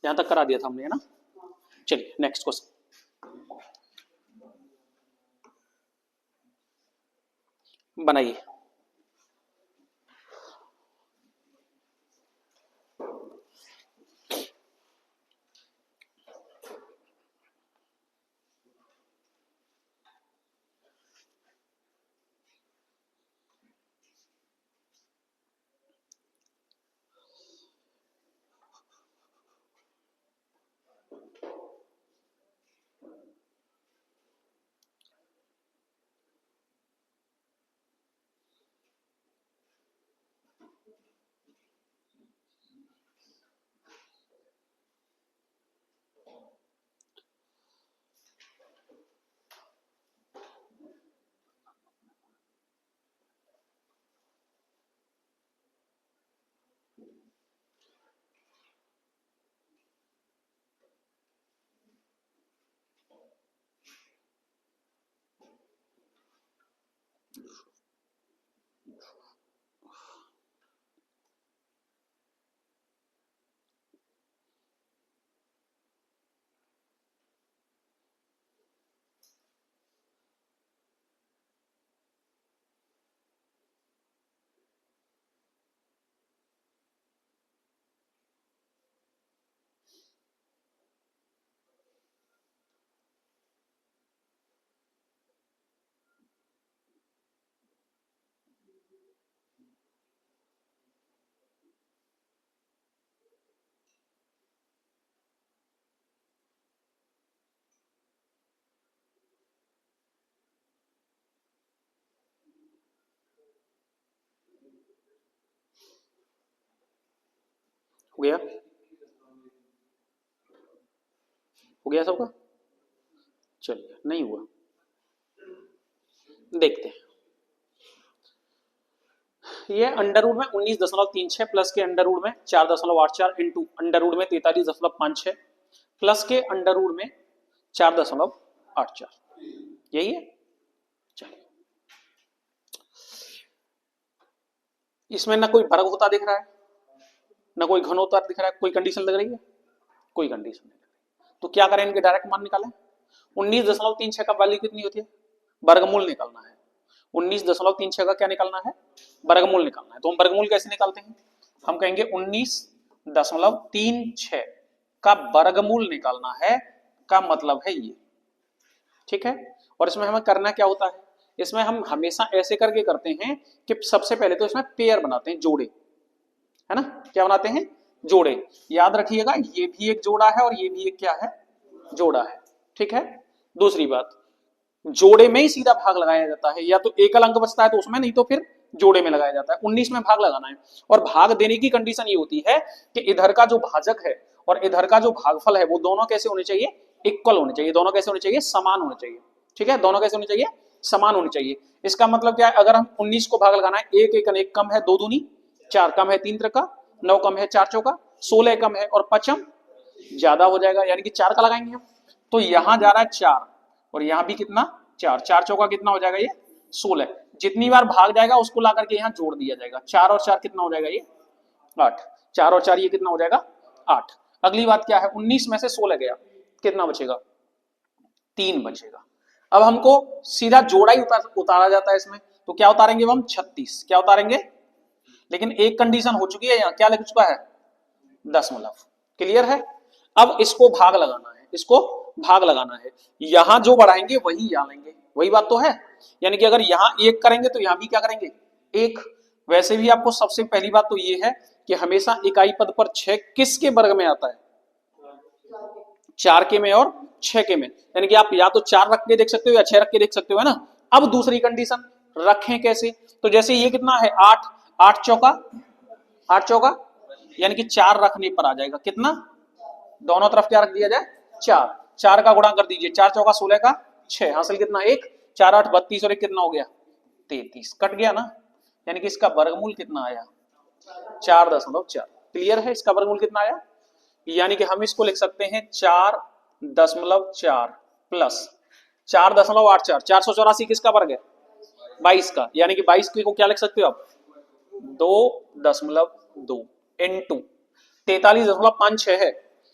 यहां तक करा दिया था हमने, है ना। चलिए नेक्स्ट क्वेश्चन बनाइए। हो गया, हो गया सबका। चलिए नहीं हुआ, देखते हैं। ये अंडर रूट में 19.36 प्लस के अंडर रूट में 4.84 इंटू अंडर रूट में 43.56 प्लस के अंडर रूट में 4.84, यही है। चलिए, इसमें ना कोई वर्ग होता दिख रहा है, ना कोई घन होता दिख रहा है, कोई कंडीशन लग रही है, कोई कंडीशन नहीं लग रही। तो क्या करें, इनके डायरेक्ट मान निकालें। 19.36 का वैल्यू कितनी होती है, वर्गमूल निकालना है। 19.36 का क्या निकालना है, वर्गमूल निकालना है। तो हम वर्गमूल कैसे निकालते हैं, हम कहेंगे 19.36 का वर्गमूल निकालना है, का मतलब है ये, ठीक है। और इसमें हमें करना क्या होता है, इसमें हम हमेशा ऐसे करके करते हैं कि सबसे पहले तो इसमें पेयर बनाते हैं, जोड़े, है ना। क्या बनाते हैं, जोड़े। याद रखिएगा ये भी एक जोड़ा है और ये भी एक क्या है, जोड़ा है, ठीक है। दूसरी बात, जोड़े में ही सीधा भाग लगाया जाता है, या तो एकल अंक बचता है तो उसमें, नहीं तो फिर जोड़े में लगाया जाता है। 19 में भाग लगाना है, और भाग देने की कंडीशन ये होती है कि इधर का जो भाजक है और इधर का जो भागफल है वो दोनों कैसे होने चाहिए, इक्वल होने चाहिए। दोनों कैसे होने चाहिए, समान होने चाहिए, ठीक है। दोनों कैसे होने चाहिए, समान होने चाहिए। इसका मतलब क्या है, अगर हम 19 को भाग लगाना है, एक एक एक कम है 2 दूनी 4, कम है 3 त्रिका 9, कम है 4 चौका 16, कम है और 5 ज्यादा हो जाएगा, यानी कि 4 का लगाएंगे हम। तो यहां जा रहा है 4 और यहां भी कितना 4, 4 चौका कितना हो जाएगा, ये 16। जितनी बार भाग जाएगा उसको ला करके यहां जोड़ दिया जाएगा। 4 और 4 कितना हो जाएगा, ये 8। 4 और 4 ये कितना हो जाएगा, 8। अगली बात क्या है, 19 में से 16 गया, कितना बचेगा, 3 बचेगा। अब हमको सीधा जोड़ा ही उतारा जाता है इसमें, तो क्या उतारेंगे हम, 36। क्या उतारेंगे, लेकिन एक कंडीशन हो चुकी है, यहां क्या लग चुका है, दशमलव। क्लियर है। अब इसको भाग लगाना है, इसको भाग लगाना है। यहां जो बढ़ाएंगे वही यहां लेंगे, वही बात तो है। यानी कि अगर यहां एक करेंगे तो यहां भी क्या करेंगे, एक। वैसे भी आपको सबसे पहली बात तो ये है कि हमेशा इकाई पद पर 6 किसके वर्ग में आता है, 4 के में और 6 के में। यानी कि आप या तो 4 रख के देख सकते हो या 6 रख के देख सकते हो, है ना। अब दूसरी कंडीशन रखें कैसे, तो जैसे ये कितना है 8, 8 चौका 8 चौका, यानी कि 4 रखने पर आ जाएगा कितना, दोनों तरफ क्या रख दिया जाए, 4। 4 का गुणा कर दीजिए, 4 चौका 16 का 6, हासिल कितना 1, 4 8 32 और 1 कितना हो गया 33, कट गया ना। यानी कि इसका वर्गमूल कितना आया, 4.4। क्लियर है, इसका वर्गमूल कितना आया, यानी कि हम इसको लिख सकते हैं 4.4 प्लस 4.84। 484 किसका वर्ग है, 22 का, यानी कि 22 को क्या लिख सकते हो आप, 2.2 2 इंटू 43.56 है।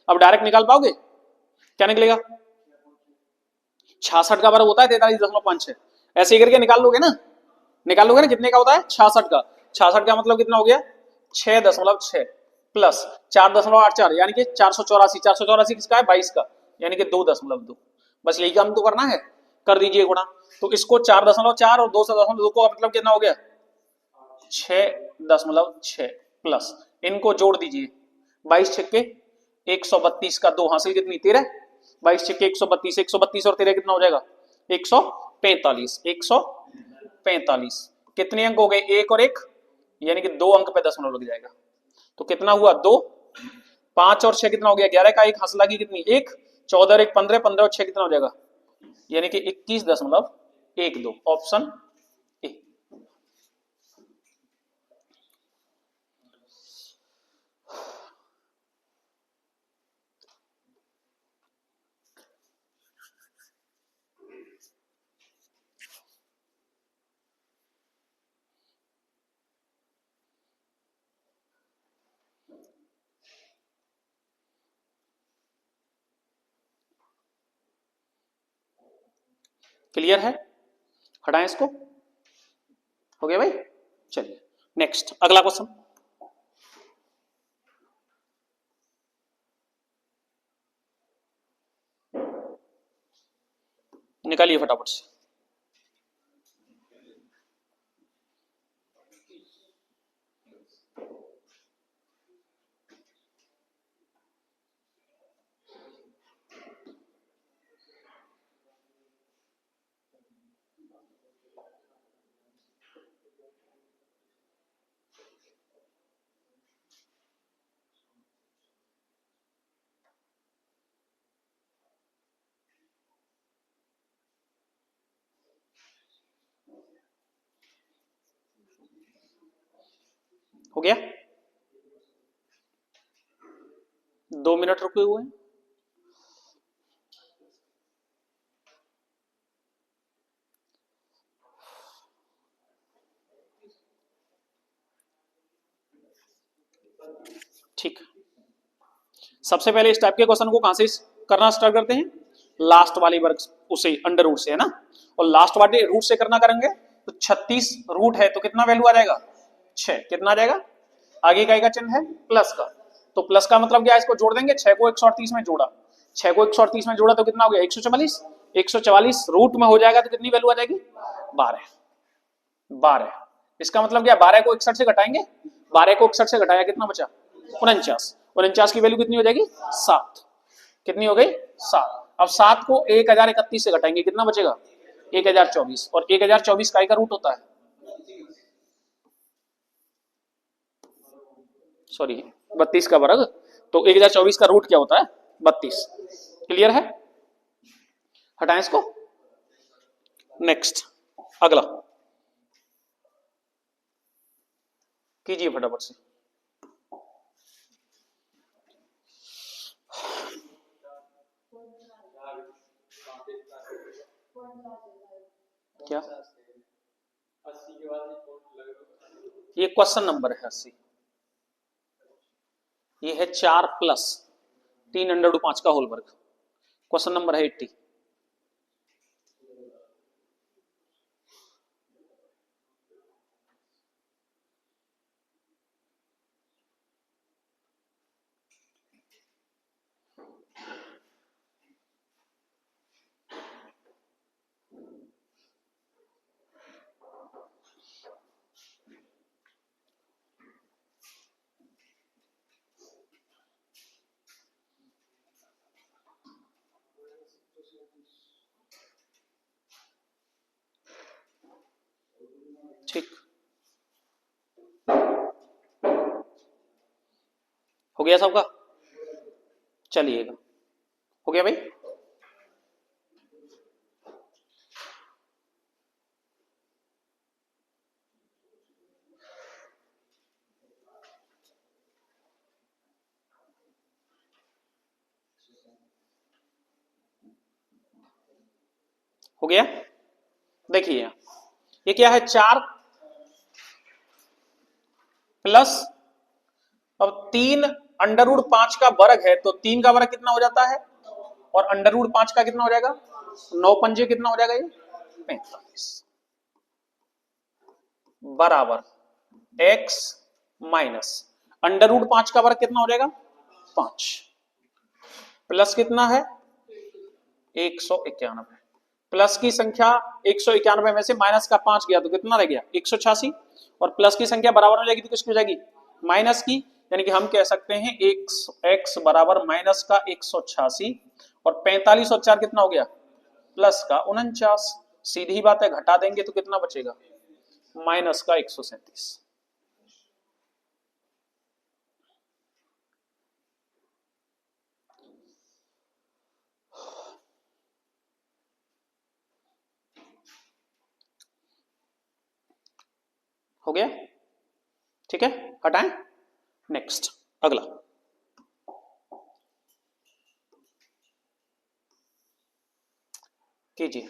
अब डायरेक्ट निकाल पाओगे? क्या निकलेगा? 66 का वर्ग होता है 43.56। ऐसे ही करके निकाल लोगे ना, निकाल लोगे ना, कितने का होता है? 66 का। 66 का मतलब कितना हो गया? 6.6 प्लस 4.84 यानी कि 484। 484 किसका है? 22 का, यानी कि 2.2। बस यही काम तो करना है, कर दीजिए गुणा। तो इसको 4.4 और 2.2 को मतलब कितना हो गया? 6.6 प्लस इनको जोड़ दीजिए। 22 छक्के 132 का 2 हासिल कितनी? 13। 22 छक्के 132, 132 और 13 कितना हो जाएगा? 145। 145 कितने अंक हो गए? एक और एक, यानी कि 2 अंक पे दशमलव लग जाएगा। तो कितना हुआ? 2। 5 और 6 कितना हो गया? 11 का एक हासिल की कितनी? 1। 14 और 1 15, 15 और 6 कितना हो जाएगा? यानी कि 21.12। Option A. क्लियर है? हटाएं इसको। हो गया भाई? चलिए नेक्स्ट, अगला क्वेश्चन। निकालिए फटाफट से। हो गया? 2 मिनट रुके हुए हैं। ठीक, सबसे पहले इस टाइप के क्वेश्चन को कहां से करना स्टार्ट करते हैं? लास्ट वाले वर्ग उसे, अंडर रूट से, है ना। और लास्ट वाले रूट से करना करेंगे तो 36 रूट है तो कितना वैल्यू आ जाएगा? 6। कितना आ जाएगा? आगे का चिन्ह है प्लस का, तो प्लस का मतलब क्या है? इसको जोड़ देंगे। 6 को 138 में जोड़ा, 6 को 138 में जोड़ा तो कितना हो गया? 144। 144 रूट में हो जाएगा तो कितनी वैल्यू आ जाएगी? 12। 12 इसका मतलब क्या? 12 को 61 से घटाएंगे, 12 को 61 से घटाया कितना बचा? 49। 49 की वैल्यू कितनी हो जाएगी? 7। कितनी हो गई? 7। अब 7 को 1031 से घटाएंगे, कितना बचेगा? 1024। और 1024 का रूट होता है, सॉरी 32 का वर्ग। तो 1024 का रूट क्या होता है? 32। क्लियर है? हटाएं इसको। नेक्स्ट, अगला कीजिए फटाफट से। क्या? ये क्वेश्चन नंबर है 80। ये है 4 प्लस 3√5 का होल वर्ग। क्वेश्चन नंबर है 80। ठीक, हो गया सबका? चलिएगा, हो गया भाई? हो गया? देखिए ये क्या है? 4 प्लस अब 3 √5 का वर्ग है तो 3 का वर्ग कितना हो जाता है, और √5 का कितना हो जाएगा, 9 पंजे कितना हो जाएगा, ये 45 बराबर x माइनस √5 का वर्ग कितना हो जाएगा 5 प्लस कितना है 191, प्लस की संख्या 191 में से माइनस का 5 गया तो कितना रह गया 186, और प्लस की संख्या बराबर हो जाएगी तो किसकी हो जाएगी माइनस की, यानी कि हम कह सकते हैं x बराबर माइनस का 186 और 45 और 4 कितना हो गया प्लस का 49। सीधी बात है, घटा देंगे तो कितना बचेगा माइनस का 137। हो गया, ठीक है, हटाएं। नेक्स्ट अगला, कीजिए।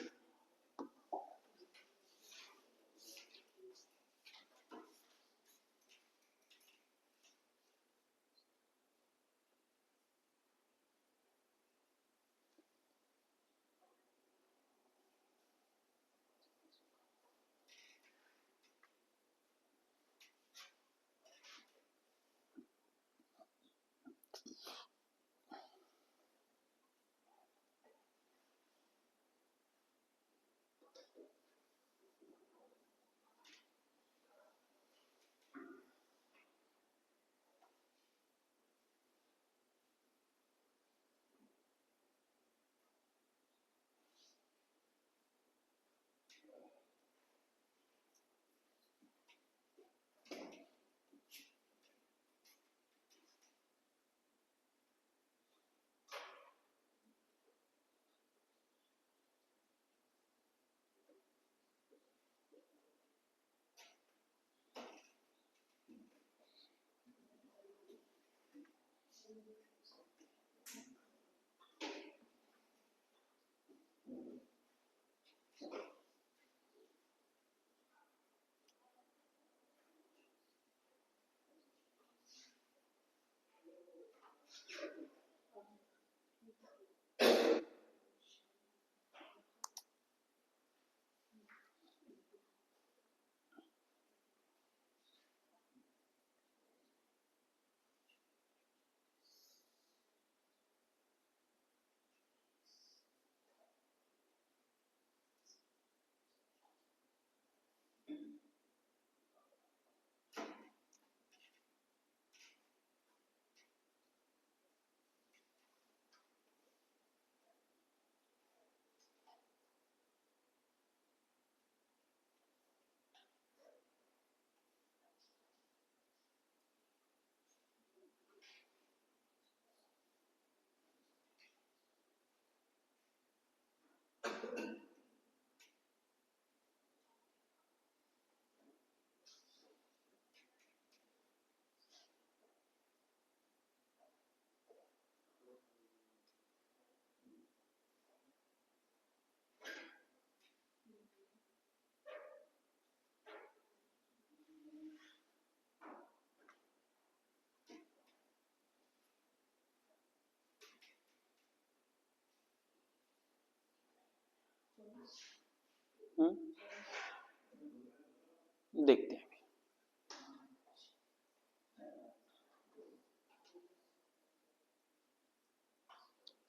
देखते हैं,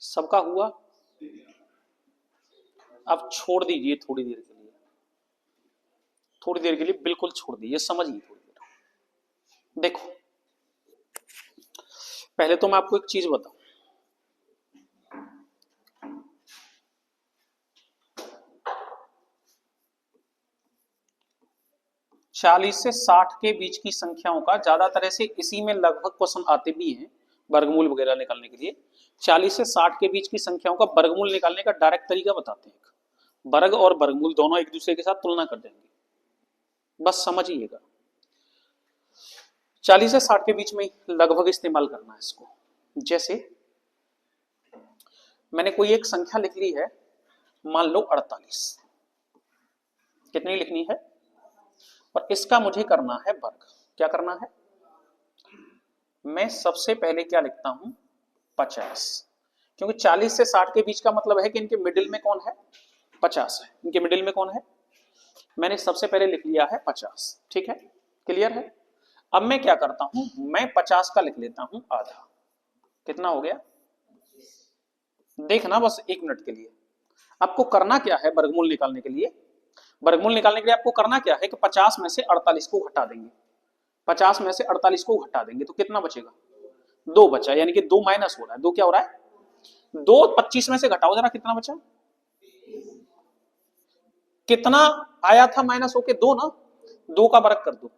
सबका हुआ। अब छोड़ दीजिए थोड़ी देर के लिए, थोड़ी देर के लिए बिल्कुल छोड़ दीजिए, समझिए थोड़ी देर। देखो पहले तो मैं आपको एक चीज बताऊं, चालीस से 60 के बीच की संख्याओं का ज्यादातर ऐसे इसी में लगभग क्वेश्चन आते भी हैं वर्गमूल वगैरह निकालने के लिए। 40 से 60 के बीच की संख्याओं का वर्गमूल निकालने का डायरेक्ट तरीका बताते हैं, वर्ग और वर्गमूल दोनों एक दूसरे के साथ तुलना कर देंगे, बस समझिएगा। 40 से 60 के बीच में लगभग इस्तेमाल करना है इसको। जैसे मैंने कोई एक संख्या लिख ली है, मान लो 48, कितनी लिखनी है, और इसका मुझे करना है वर्ग। क्या करना है, मैं सबसे पहले क्या लिखता हूं 50, क्योंकि 40 से 60 के बीच का मतलब है कि इनके मिडिल में कौन है 50 है, इनके मिडिल में कौन है, मैंने सबसे पहले लिख लिया है 50। ठीक है, क्लियर है। अब मैं क्या करता हूं, मैं 50 का लिख लेता हूं आधा, कितना हो गया, देखना बस 1 मिनट के लिए। आपको करना क्या है वर्गमूल निकालने के लिए, वर्गमूल निकालने के लिए आपको करना क्या है कि 50 में से 48 को घटा देंगे, 50 में से 48 को घटा देंगे तो कितना बचेगा, 2 बचा, यानी कि 2 माइनस हो रहा है, 2 क्या हो रहा है, 2 25 में से घटाओ जरा कितना बचा, कितना आया था माइनस होके 2 ना, 2 का वर्ग कर दो,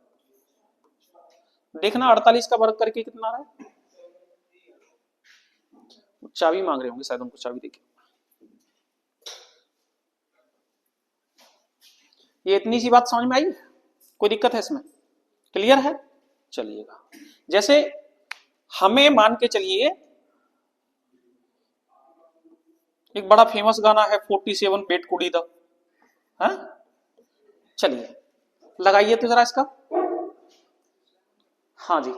देखना 48 का वर्ग करके कितना आ रहा है, चाबी मांग रहे होंगे शायद, उनको चाबी देके। ये इतनी सी बात समझ में आई, कोई दिक्कत है इसमें, क्लियर है। चलिएगा, जैसे हमें मान के चलिए एक बड़ा फेमस गाना है 47 पेट कुड़ी दा, हाँ चलिए लगाइए तो जरा इसका, हाँ जी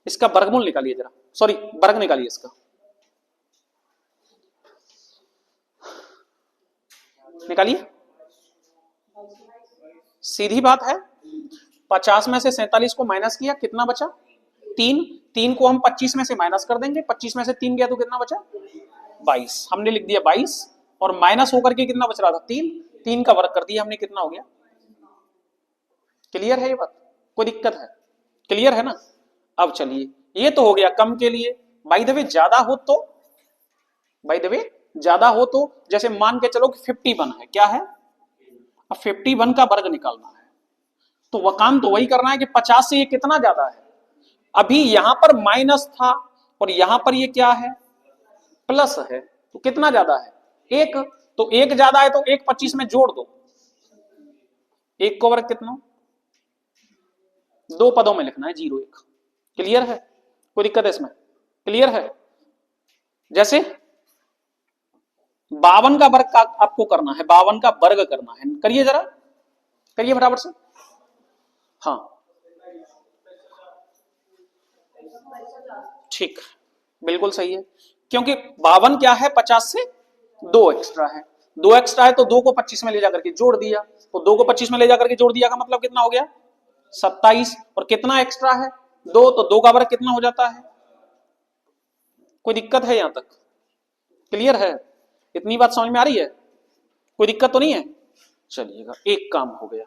इसका वर्गमूल निकालिए जरा, सॉरी वर्ग निकालिए इसका, निकालिए, सीधी बात है। 50 में से 47 को माइनस किया, कितना बचा 3, 3 को हम 25 में से माइनस कर देंगे, 25 में से 3 गया तो कितना बचा 22, हमने लिख दिया 22, और माइनस होकर के कितना बच रहा था 3, 3 का वर्ग कर दिया हमने, कितना हो गया, क्लियर है ये बात, कोई दिक्कत है, क्लियर है ना। अब चलिए ये तो हो गया कम के लिए, बाय द वे ज्यादा हो तो, बाय द वे ज्यादा हो तो जैसे मान के चलो कि 51 है, क्या है, अब 51 का वर्ग निकालना है, तो वह काम तो वही करना है कि 50 से ये कितना ज्यादा है, अभी यहां पर माइनस था और यहां पर ये क्या है प्लस है, तो कितना ज्यादा है 1, तो 1 ज्यादा है तो 1 25 में जोड़ दो, 1 को वर्ग कितना, 2 पदों में लिखना है 0 1, क्लियर है, कोई दिक्कत है इसमें, क्लियर है। जैसे 52 का वर्ग का आपको करना है, 52 का वर्ग करना है, करिए जरा, करिए फटाफट से, हाँ ठीक, बिल्कुल सही है, क्योंकि 52 क्या है 50 से 2 एक्स्ट्रा है, 2 एक्स्ट्रा है तो 2 को 25 में ले जाकर के जोड़ दिया, तो 2 को 25 में ले जाकर के जोड़ दिया का मतलब कितना हो गया 27, और कितना एक्स्ट्रा है 2, तो 2 का वर्ग कितना हो जाता है, कोई दिक्कत है यहां तक, क्लियर है, इतनी बात समझ में आ रही है, कोई दिक्कत तो नहीं है। चलिएगा एक काम हो गया,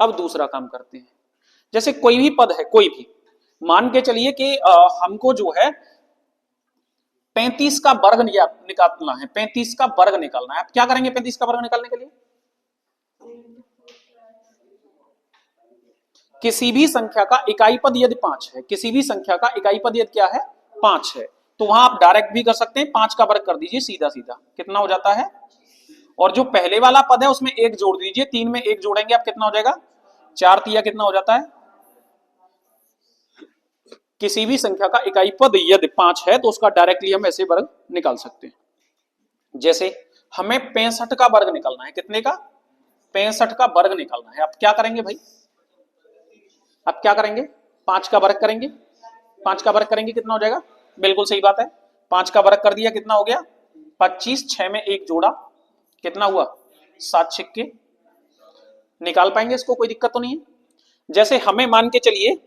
अब दूसरा काम करते हैं। जैसे कोई भी पद है, कोई भी मान के चलिए कि हमको जो है 35 का वर्ग निकालना है, 35 का वर्ग निकालना है, आप क्या करेंगे 35 का वर्ग निकालने के लिए, किसी भी संख्या का इकाई पद यदि 5 है, किसी भी संख्या का इकाई पद यदि क्या है 5 है, तो वहां आप डायरेक्ट भी कर सकते हैं, 5 का वर्ग कर दीजिए सीधा सीधा, कितना हो जाता है, और जो पहले वाला पद है उसमें 1 जोड़ दीजिए, 3 में 1 जोड़ेंगे आप कितना हो जाएगा 4 तिया कितना हो जाता है, किसी भी संख्या का इकाई पद यदि 5 है तो उसका डायरेक्टली हम ऐसे वर्ग निकाल सकते हैं। जैसे हमें 65 का वर्ग निकालना है, कितने का 65 का वर्ग निकालना है, आप क्या करेंगे भाई, आप क्या करेंगे 5 का वर्ग करेंगे, 5 का वर्ग करेंगे कितना हो जाएगा, बिल्कुल सही बात है, 5 का वर्ग कर दिया कितना हो गया 25, 6 में 1 जोड़ा कितना हुआ 7 छिक्के, निकाल पाएंगे इसको, कोई दिक्कत तो नहीं है। जैसे हमें मान के चलिए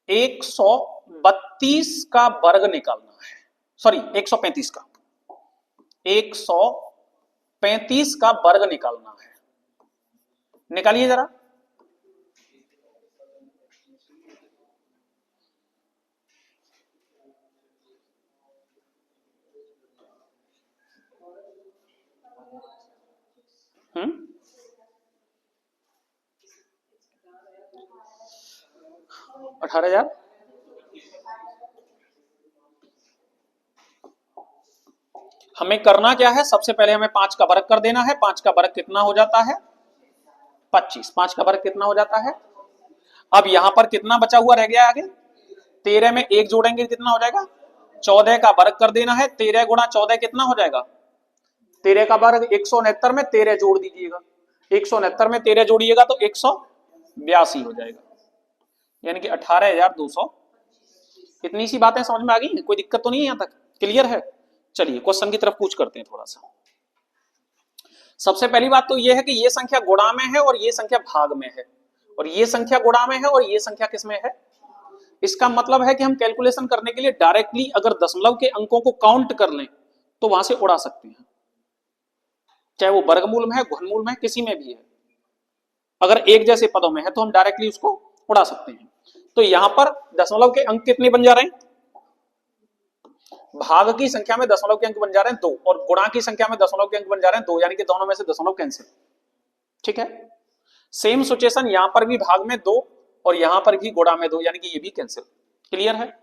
132 का वर्ग निकालना है, सॉरी 135 का, 135 का वर्ग निकालना है, निकालिए जरा, हम्म 18,000, हमें करना क्या है, सबसे पहले हमें 5 का वर्ग कर देना है, 5 का वर्ग कितना हो जाता है 25, 5 का वर्ग कितना हो जाता है, अब यहां पर कितना बचा हुआ रह गया आगे, 13 में 1 जोड़ेंगे कितना हो जाएगा 14 का वर्ग कर देना है, 13 गुणा 14 कितना हो जाएगा, 13 का वर्ग 169 में 13 जोड़ दीजिएगा, 169 में 13 जोड़िएगा तो 169, 82 हो जाएगा, यानी कि 18,200। इतनी सी बातें समझ में आ गई, कोई दिक्कत तो नहीं है यहां तक, क्लियर है। चलिए क्वेश्चन की तरफ पूछ करते हैं थोड़ा सा। सबसे पहली बात तो यह है कि ये संख्या गुणा में है और ये संख्या भाग में है, और ये संख्या गुणा में है और ये संख्या किस में है। इसका मतलब है कि हम कैलकुलेशन करने के लिए डायरेक्टली अगर दशमलव के अंकों को काउंट कर लें तो वहां से उड़ा सकते हैं, चाहे वो वर्गमूल में है, घनमूल में है, किसी में भी है। अगर एक जैसे पदों में है तो हम डायरेक्टली उसको उड़ा सकते हैं। तो यहां पर दशमलव के अंक कितने बन जा रहे हैं, भाग की संख्या में दशमलव के अंक बन जा रहे हैं 2 और गुणा की संख्या में दशमलव के अंक बन जा रहे हैं 2, यानी कि दोनों में से दशमलव कैंसिल। ठीक है, सेम सिचुएशन यहां पर भी भाग में 2 और यहां पर भी गुणा में 2, यानी कि ये भी कैंसिल। क्लियर है,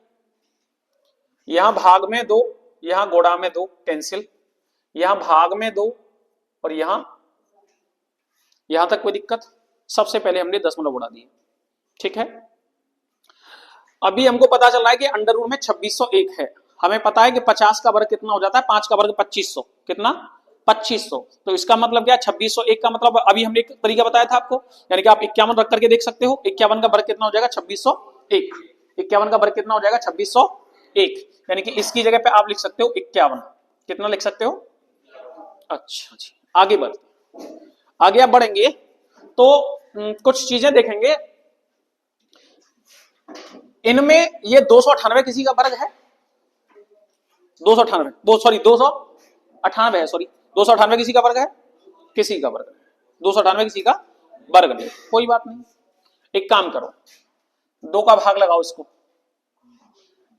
यहां भाग में 2, यहां गुणा में 2, कैंसिल। यहां भाग में 2 और यहां तक कोई दिक्कत। सबसे पहले हमने दशमलव उड़ा दिए। ठीक है, अभी हमको पता चल रहा है कि अंडर रूट में 2601 है। हमें पता है कि 50 का वर्ग कितना हो जाता है, 5 का वर्ग 2500, कितना 2500। तो इसका मतलब क्या, 2601 का मतलब अभी हमने एक तरीका बताया था आपको, यानी कि आप 51 रख करके देख सकते हो। 51 का वर्ग कितना हो जाएगा, 2601। 51 का वर्ग कितना हो जाएगा, 2601, यानी कि इसकी जगह पे आप लिख सकते हो 51। कितना लिख सकते हो, अच्छा जी। आगे आगे आप बढ़ेंगे तो कुछ चीजें देखेंगे। इनमें ये 298 किसी का वर्ग है, 298 है, सॉरी 298 किसी का वर्ग है, किसी का वर्ग है, 298 किसी का वर्ग नहीं, कोई बात नहीं। एक काम करो, 2 का भाग लगाओ इसको।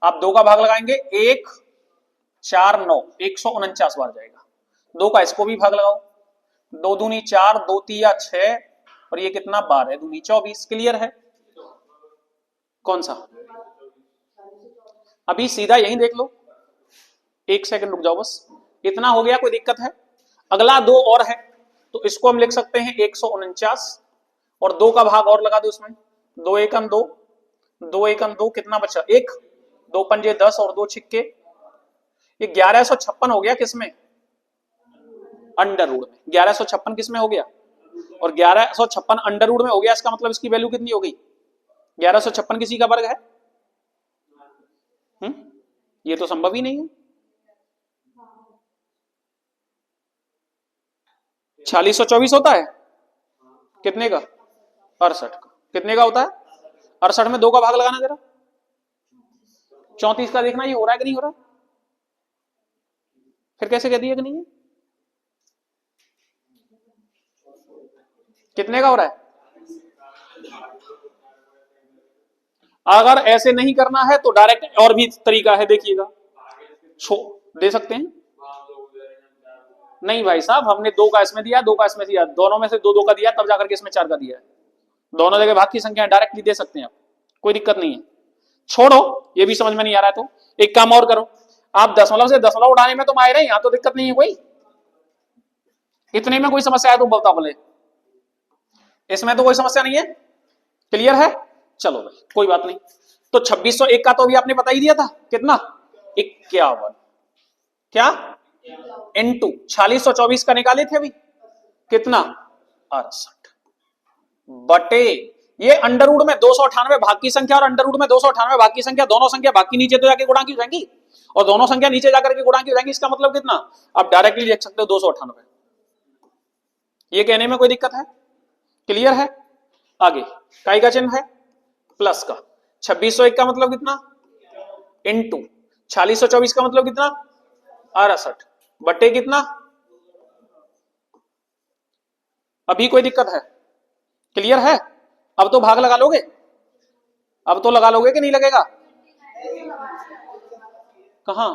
आप 2 का भाग लगाएंगे 1 4 9, 149 बार जाएगा। 2 का इसको भी भाग लगाओ, 2 दूनी 4, 2 तिया 6 और ये कितना 12 दूनी 24। क्लियर है, कौन सा, अभी सीधा यही देख लो, 1 सेकंड रुक जाओ बस, इतना हो गया, कोई दिक्कत है। अगला 2 और है, तो इसको हम लिख सकते हैं 149 और 2 का भाग और लगा दो इसमें, 2 एकम 2, 2 एकम 2, कितना बचा 1, 2 पंजे 10 और 2 छिक्के, ये 1156 हो गया। किसमें, अंडर रूट में। 1156 किसमें हो गया, और 1156 अंडर रूट में हो गया। इसका मतलब इसकी वैल्यू कितनी हो गई, 1156 किसी का वर्ग है। ये तो संभव ही नहीं है। 4624 होता है कितने का, 68 का। कितने का होता है, 68 में 2 का भाग लगाना जरा, 34 का देखना ये हो रहा है कि नहीं हो रहा। फिर कैसे कह दिया कि नहीं है, कितने का हो रहा है। अगर ऐसे नहीं करना है तो डायरेक्ट और भी तरीका है, देखिएगा, दे सकते हैं। नहीं भाई साहब, हमने 2 का इसमें दिया, 2 का इसमें दिया, दोनों में से 2 2 का दिया, तब जाकर के इसमें 4 का दिया है। दोनों जगह भाग की संख्या डायरेक्टली दे सकते हैं आप, कोई दिक्कत नहीं है। छोड़ो, ये भी समझ में नहीं आ रहा है तो एक काम और करो, आप दशमलव से दशमलव उड़ाने में तो माहिर हैं, यहां तो दिक्कत नहीं है कोई। इतने में कोई समस्या है तो बता बोले, इसमें तो कोई समस्या नहीं है। क्लियर है, चलो भाई कोई बात नहीं। तो 2601 का तो अभी आपने बता ही दिया था, कितना 51, क्या इनटू 4624 का निकाले थे अभी, कितना 68 बटे ये अंडर रूट में 298 भाग की संख्या और अंडर रूट में 298 भाग की संख्या, दोनों संख्या भाग की नीचे तो जाके गुणा की हो जाएंगी और दोनों संख्या नीचे जाकर के गुणा की हो जाएंगी। इसका मतलब कितना, आप डायरेक्टली लिख सकते हो 298। ये कहने में कोई दिक्कत है, क्लियर है। आगे काई का चिन्ह है, प्लस का। 2601 का मतलब कितना, इनटू 4624 का मतलब कितना 68 बटे कितना। अभी कोई दिक्कत है, क्लियर है। अब तो भाग लगा लोगे, अब तो लगा लोगे कि नहीं लगेगा, कहां,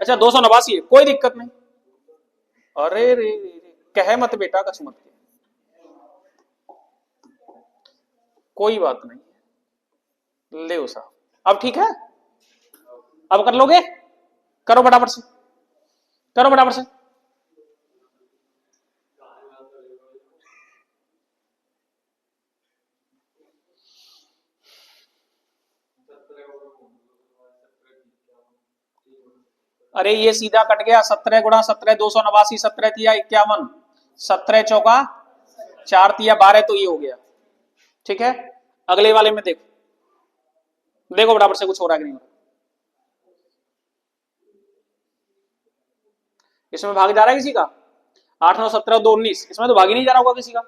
अच्छा 289 है, कोई दिक्कत नहीं। अरे रे कहे मत बेटा, कछ मत, कोई बात नहीं, ले साहब। अब ठीक है, अब कर लोगे, करो फटाफट से, करो फटाफट से। अरे ये सीधा कट गया, 17 गुणा 17 289, 17 तिया 51, 17 चौका 4 तिया 12, तो ये हो गया ठीक है, अगले वाले में देखो, देखो बराबर से कुछ हो रहा है कि नहीं हो रहा। इसमें भाग जा रहा है किसी का, 8 9 17 2 19, इसमें तो भाग ही नहीं जा रहा होगा किसी का।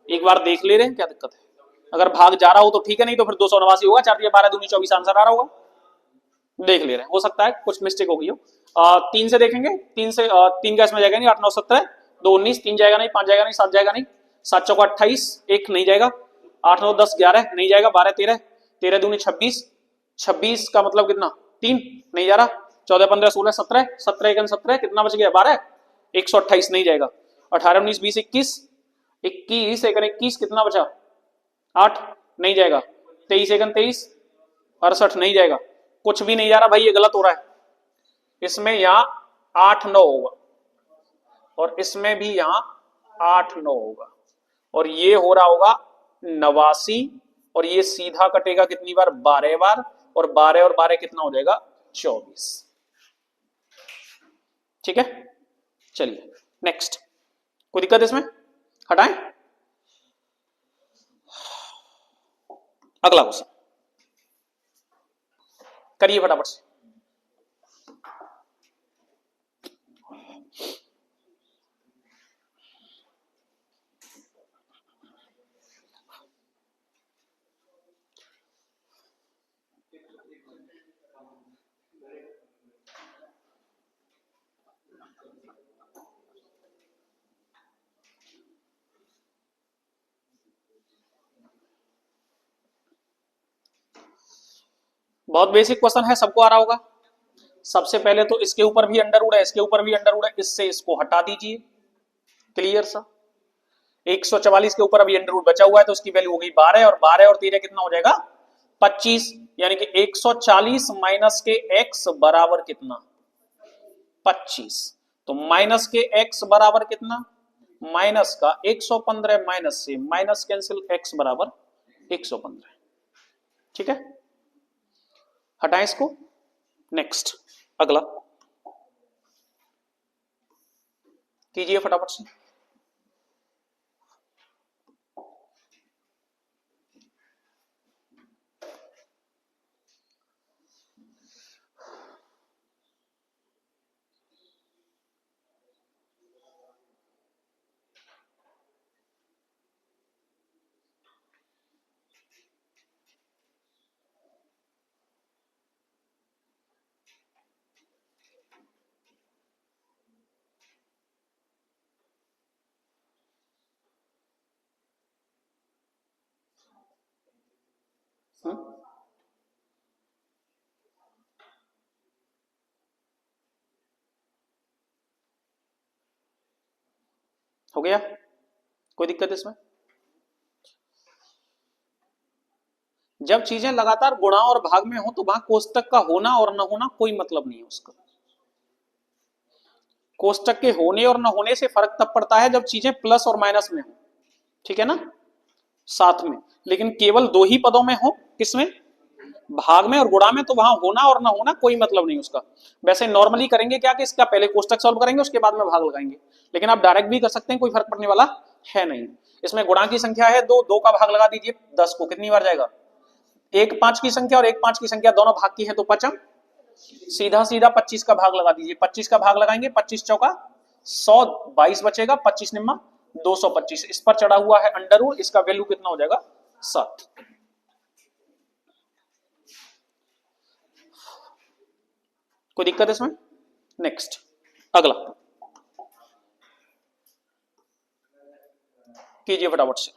एक बार देख ले रहे हैं क्या दिक्कत है, अगर भाग जा रहा हो तो ठीक है, नहीं तो फिर 289 होगा, 4 12 दूनी 24 आंसर आ रहा होगा। देख ले रहे हैं, हो सकता है कुछ मिस्टेक हो गई हो। 3 से देखेंगे, 3 से 3 का इसमें जाएगा नहीं, 8 9 17 2 19, 3 जाएगा नहीं, 5 जाएगा नहीं, 7 जाएगा नहीं, 7 चौका 28, 1 नहीं जाएगा, 8 9 10 11 नहीं जाएगा, 12 13, 13 दूनी 26, 26 का मतलब कितना 3 नहीं जा रहा, 14 15 16 17, 17 1 17 कितना बच गया 12, 128 नहीं जाएगा, 18 19 20 21, 21 1 21 कितना बचा 8 नहीं जाएगा, 23 1 23 68 नहीं जाएगा, कुछ भी नहीं जा रहा भाई, ये गलत हो रहा है। इसमें यहां 8 9 होगा और इसमें भी यहां 8 9 होगा और ये हो रहा होगा 89 और ये सीधा कटेगा कितनी बार 12 बार और 12 और 12 कितना हो जाएगा 24। ठीक है, चलिए नेक्स्ट, कोई दिक्कत इसमें, हटाएं, अगला क्वेश्चन करिए फटाफट से। बहुत बेसिक क्वेश्चन है, सबको आ रहा होगा। सबसे पहले तो इसके ऊपर भी अंडर रूट है, इसके ऊपर भी अंडर रूट है, इससे इसको हटा दीजिए, क्लियर सा। 144 के ऊपर अभी अंडर रूट बचा हुआ है तो उसकी वैल्यू हो गई 12 और 12 और 13 कितना हो जाएगा 25, यानी कि 140 माइनस के x बराबर कितना 25, तो माइनस के x बराबर कितना, माइनस का 115 माइनस से माइनस कैंसिल x बराबर 115। ठीक है, हटाएं इसको, नेक्स्ट अगला कीजिए फटाफट से। हो गया, कोई दिक्कत इसमें। जब चीजें लगातार गुणा और भाग में हो तो वहां कोष्टक का होना और न होना कोई मतलब नहीं है उसका। कोष्टक के होने और न होने से फर्क तब पड़ता है जब चीजें प्लस और माइनस में हो, ठीक है ना, साथ में, लेकिन केवल दो ही पदों में हो, किसमें, भाग में और गुणा में, तो वहां होना और ना होना कोई मतलब नहीं उसका। वैसे नॉर्मली करेंगे क्या कि इसका पहले कोष्टक सॉल्व करेंगे उसके बाद में भाग लगाएंगे, लेकिन आप डायरेक्ट भी कर सकते हैं, कोई फर्क पड़ने वाला है नहीं। इसमें गुणा की संख्या है 2, 2 का भाग लगा दीजिए 10 को, कितनी बार जाएगा, 1 5 की संख्या और 1 5 की संख्या दोनों भाग की है तो पचम, सीधा सीधा 25 का भाग लगा दीजिए, 25 का भाग लगाएंगे, 25 चौका 100, 22 बचेगा, 25 निम्मा 225, इस पर चढ़ा हुआ है अंडर रूट, इसका वैल्यू कितना हो जाएगा 7। कोई दिक्कत इसमें, नेक्स्ट अगला कीजिए फटाफट से।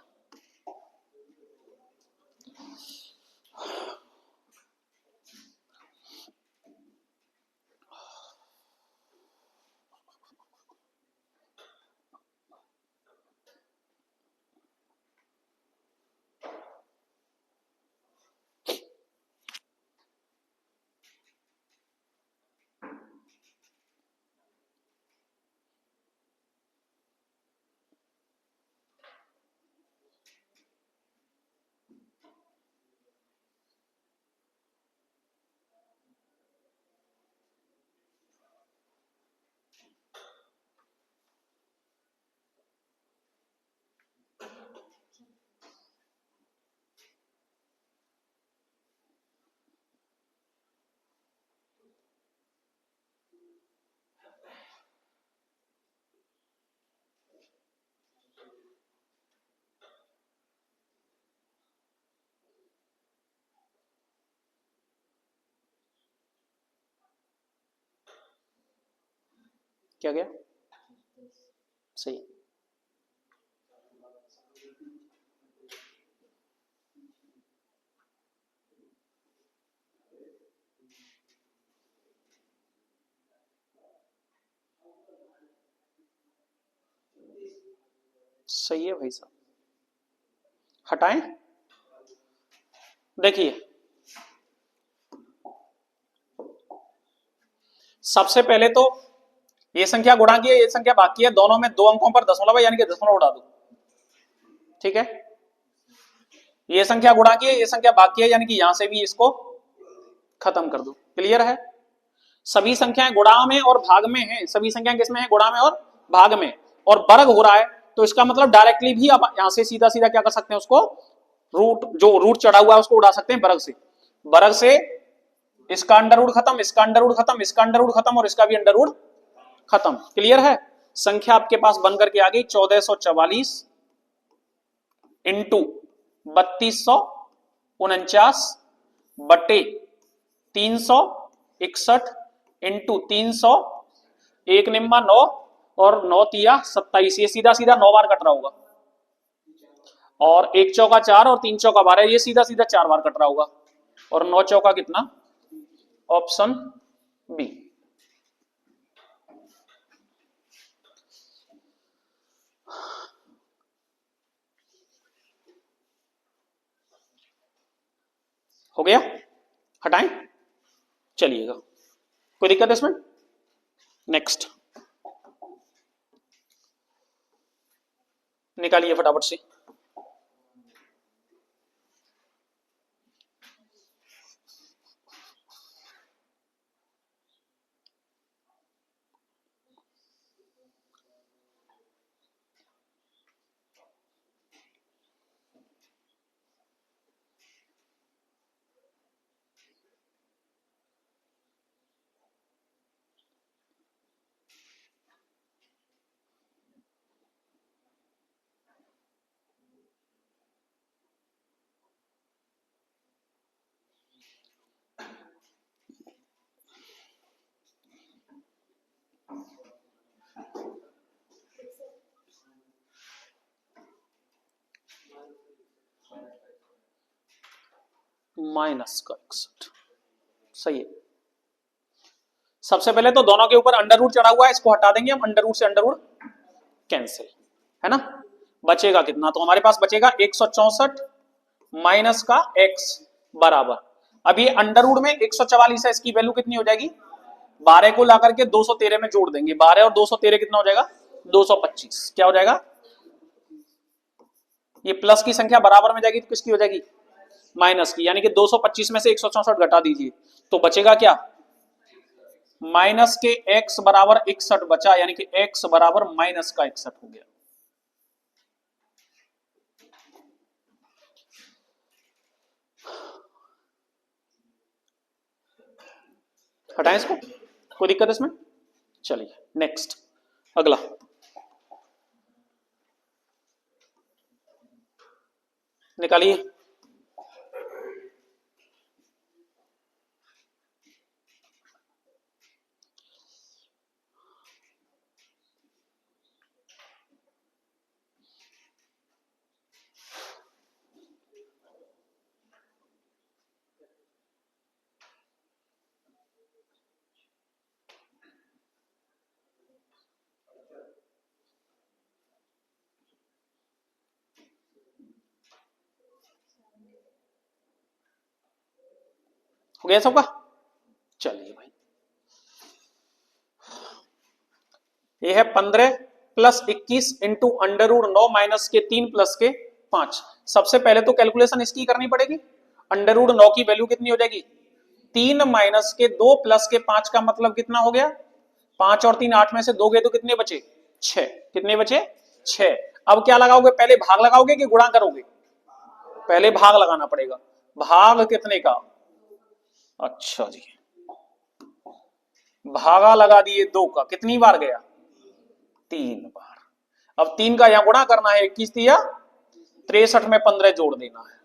क्या गया? सही। सही है भाई साहब। हटाएं। देखिए सबसे पहले तो ये संख्या गुणा की है, ये संख्या बाकी है, दोनों में 2 अंकों पर दशमलव है, यानी कि दशमलव उड़ा दो। ठीक है, ये संख्या गुणा की है, ये संख्या बाकी है, यानी कि यहां से भी इसको खत्म कर दो। क्लियर है? सभी संख्याएं गुणा में और भाग में हैं, सभी संख्याएं किसमें है? गुणा में और भाग में, और वर्ग हो रहा है, तो इसका मतलब डायरेक्टली भी आप यहां से सीधा सीधा क्या कर सकते हैं, उसको रूट, जो रूट चढ़ा हुआ है उसको उड़ा सकते हैं वर्ग से। वर्ग से इसका अंडर रूट खत्म, इसका अंडर रूट खत्म, इसका अंडर रूट खत्म, और इसका भी अंडर रूट खत्म। क्लियर है? संख्या आपके पास बन करके आ गई 1444 इंटू 3249 बटे 361 इंटू 300, एक निम्मा 9 और 9 तिया 27, ये सीधा सीधा 9 बार कट रहा होगा, और 1 चौका 4 और 3 चौका 12, ये सीधा सीधा 4 बार कट रहा होगा, और 9 चौका कितना? Option B. हो गया? हटाएं। चलिएगा, कोई दिक्कत है इसमें? नेक्स्ट निकालिए फटाफट से। माइनस का 61, सही है। सबसे पहले तो दोनों के ऊपर अंडर रूट चढ़ा हुआ है, इसको हटा देंगे हम, अंडर रूट से अंडर रूट कैंसिल, है ना? बचेगा कितना? तो हमारे पास बचेगा 164 माइनस का x बराबर, अब ये अंडर रूट में 144 है, इसकी वैल्यू कितनी हो जाएगी? 12 को लाकर के 213 में जोड़ देंगे, 12 और 213 कितना हो जाएगा? 225। क्या हो जाएगा? ये प्लस की संख्या बराबर में जाएगी तो किसकी हो जाएगी? माइनस की, यानी कि 225 में से 164 घटा दीजिए, तो बचेगा क्या? माइनस के x बराबर 61 बचा, यानी कि x बराबर माइनस का 61 हो गया। हटाएं इसको, कोई दिक्कत इसमें? चलिए नेक्स्ट, अगला निकालिए। हो गया सबका? चलिए भाई, ये है 15 plus 21 into under root 9 minus के 3 प्लस के 5। सबसे पहले तो कैलकुलेशन इसकी करनी पड़ेगी। अंडर रूट 9 की वैल्यू कितनी हो जाएगी? 3 माइनस के 2 प्लस के 5 का मतलब कितना हो गया? 5 और 3 8 में से 2 गए तो कितने बचे? 6। कितने बचे? 6। अब क्या लगाओगे? पहले भाग लगाओगे कि गुणा करोगे? पहले भाग लगाना पड़ेगा। भाग कितने का? अच्छा जी, भागा लगा दिए 2 का, कितनी बार गया? 3 बार। अब 3 का यहां गुणा करना है, 21 दिया 63 में 15 जोड़ देना है,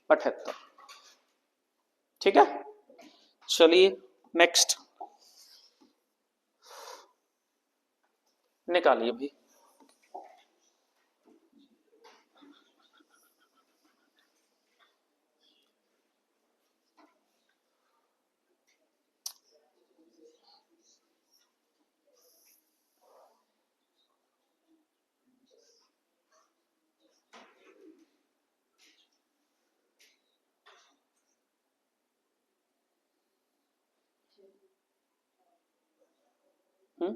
78। ठीक है, चलिए नेक्स्ट। निकालिए भाई। हम्म,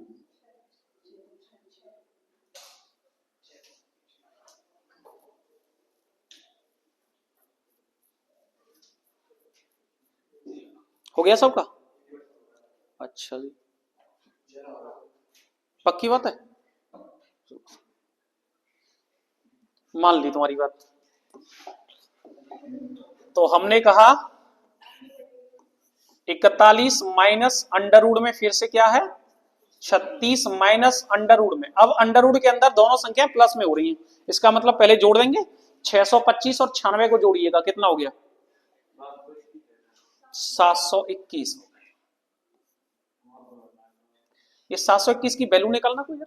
हो गया सबका? अच्छा जी, पक्की बात है, मान ली तुम्हारी बात। तो हमने कहा 41 माइनस अंडर रूट में फिर से क्या है 36 माइनस अंडर रूट में। अब अंडर रूट के अंदर दोनों संख्या प्लस में हो रही हैं, इसका मतलब पहले जोड़ देंगे 625 और 96 को जोड़िएगा, कितना हो गया 721। ये 721 की वैल्यू निकालना कोई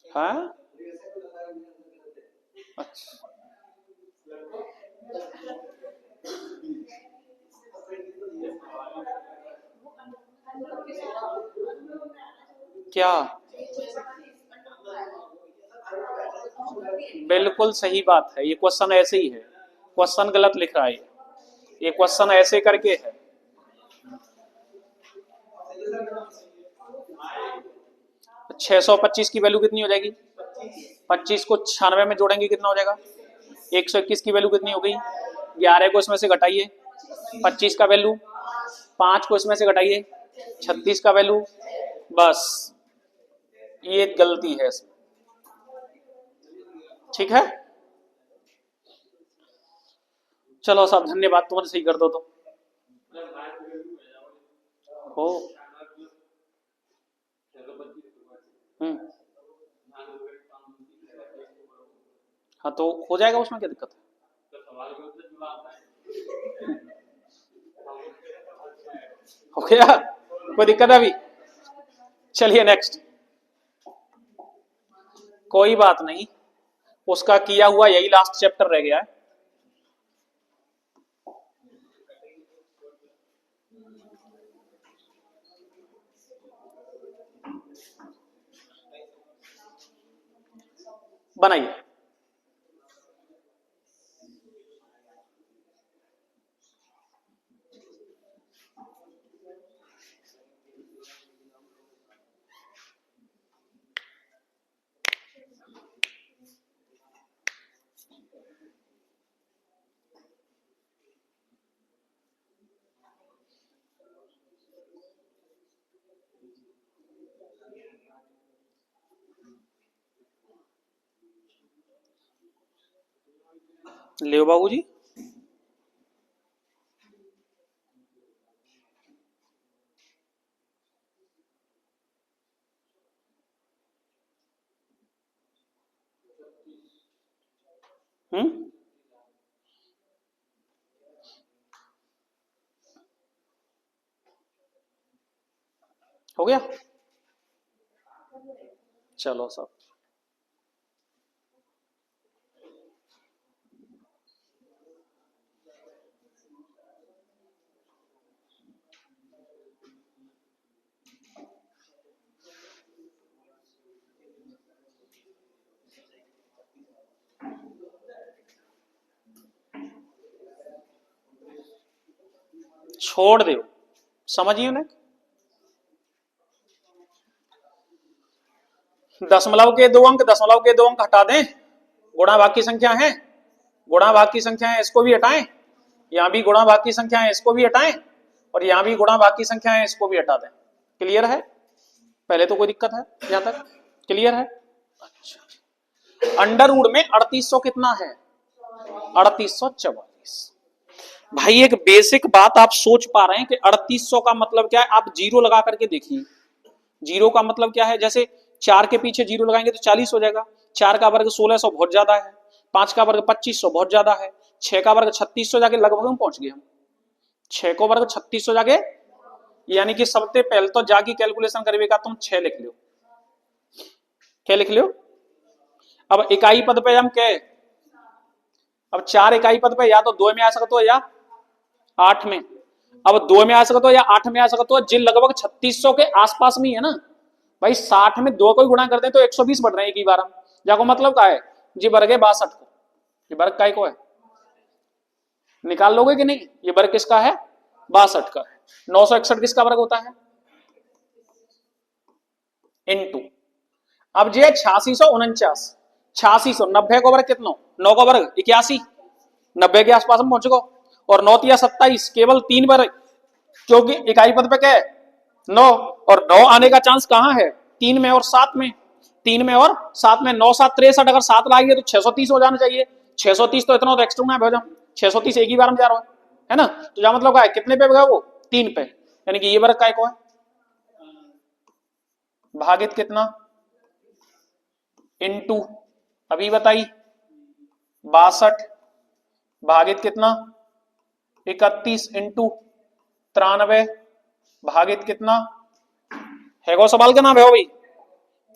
हाँ। अच्छा क्या, बिल्कुल सही बात है, ये क्वेश्चन ऐसे ही है, क्वेश्चन गलत लिख रहा है, ये क्वेश्चन ऐसे करके है। 625 की वैल्यू कितनी हो जाएगी, 25 को 96 में जोड़ेंगे कितना हो जाएगा 121 की वैल्यू कितनी हो गई, 11 को इसमें से घटाइए 25 का वैल्यू, 5 को इसमें से घटाइए 36 का वैल्यू, बस ये गलती है इसमें, ठीक है। चलो साहब धन्यवाद, तुमने सही कर दो तो हो। हम्म, हाँ तो हो जाएगा, उसमें क्या दिक्कत है, हो गया, कोई दिक्कत है अभी। चलिए नेक्स्ट, कोई बात नहीं, उसका किया हुआ यही लास्ट चैप्टर रह गया है। बनाइए। ले बाबू जी, हो गया, चलो सब। छोड़ दो, समझिए ना, दशमलव के दो अंक, दशमलव के दो अंक हटा दें, गुणा भाग की संख्या है, गुणा भाग की संख्या है, इसको भी हटाएं, यहां भी गुणा भाग की संख्या है, इसको भी हटाएं, और यहां भी गुणा भाग की संख्या है, इसको भी हटा दें। क्लियर है, पहले तो कोई दिक्कत है यहां तक, क्लियर है। अच्छा, अंडर रूट में 3800 कितना है 3844। भाई एक बेसिक बात आप सोच पा रहे हैं कि 3800 का मतलब क्या है, आप जीरो लगा करके देखिए, जीरो का मतलब क्या है, जैसे 4 के पीछे जीरो लगाएंगे तो 40 हो जाएगा, 4 का वर्ग 1600 बहुत ज्यादा है, 5 का वर्ग 2500 बहुत ज्यादा है, 6 का वर्ग 3600 जाके लगभग में पहुंच गए हम। 6 को वर्ग 3600 जाके, यानी कि सबसे पहले तो जाके कैलकुलेशन करेगा तुम 6 लिख लो। क्या लिख लो? अब इकाई पद पे हम क्या, अब 4 इकाई पद पे या तो 2 में आ सकते हो या 8 में। अब 2 में आ सकते हो या 8 में आ सकते हो, जिन लगभग 3600 के आसपास में ही है ना भाई। 60 में 2 को ही गुणा करते हैं तो 120 बढ़ रहे हैं एक ही बार हम। जाको मतलब क्या है जी, वर्ग है 62 को। ये वर्ग काय को है, निकाल लोगे कि नहीं? ये वर्ग किसका है? 62 का है। 961 किसका वर्ग होता है? इनटू, अब जी है 8649। 8600, 90 को वर्ग कितना? 9 को वर्ग 81, 90 के आसपास हम पहुंच गो। और 9 या 27, केवल 3 वर्ग, क्योंकि इकाई पद पे क्या है 9, और 9 आने का चांस कहां है? 3 में और 7 में। 3 में और 7 में, 9 7 63, अगर 7 लाएंगे तो 630 हो जाना चाहिए। 630 तो इतना तो एक्स्ट्रा ना भेजो, 630 एक ही बार में जा रहा है ना। तो क्या मतलब क्या है, कितने पे गया वो? 3 पे, यानी कि ये वर्ग काय को है, भागित कितना? इनटू, अभी बताई 62 भागित कितना? 31 इंटू 93 भागित कितना? है को सवाल का नाम है भाई।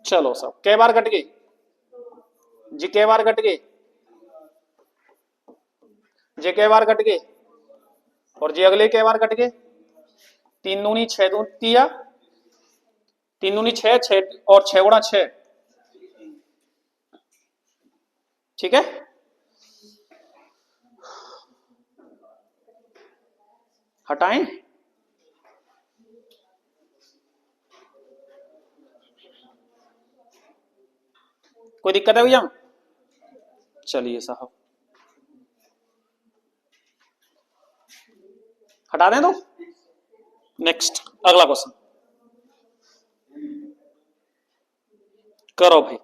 चलो सब कै बार कट गए जी, कै बार कट गए जे, कै बार कट गए, और जे अगले कै बार कट गए? 3 दूनी 6 दूनी या 3 दूनी 6, 6 और 6 गुणा 6, ठीक है। हटाएं, कोई दिक्कत है भैया? चलिए साहब हटा दें तो नेक्स्ट अगला क्वेश्चन करो भाई।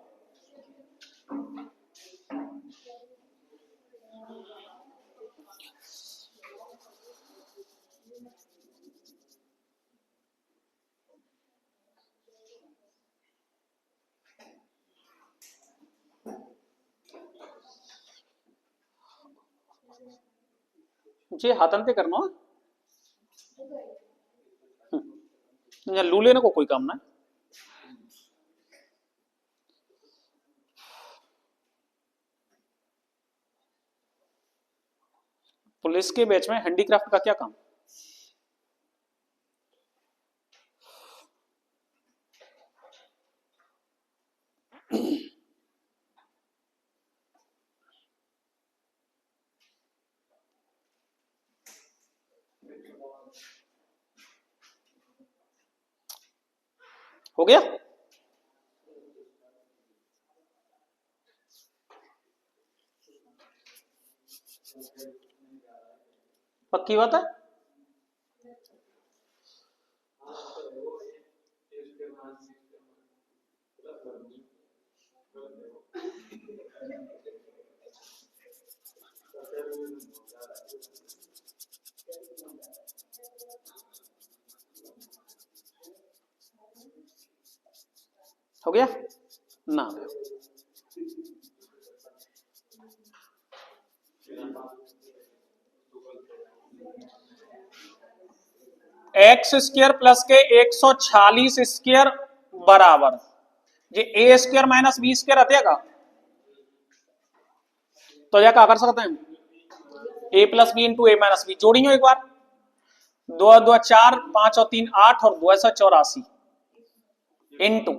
जी हाथन पे करना लू लेने को कोई काम ना। पुलिस के बैच में हैंडीक्राफ्ट का क्या काम? हो गया? पक्की बात है? हो गया ना? एक्स स्क्र प्लस के 146 स्क्र बराबर ये ए स्क्र माइनस बी स्क्र आते का, तो यह क्या कर सकते हैं? ए प्लस बी इंटू ए माइनस बी जोड़ी एक बार। 2 2 4, 5 और 3 8 और 2 84 इंटू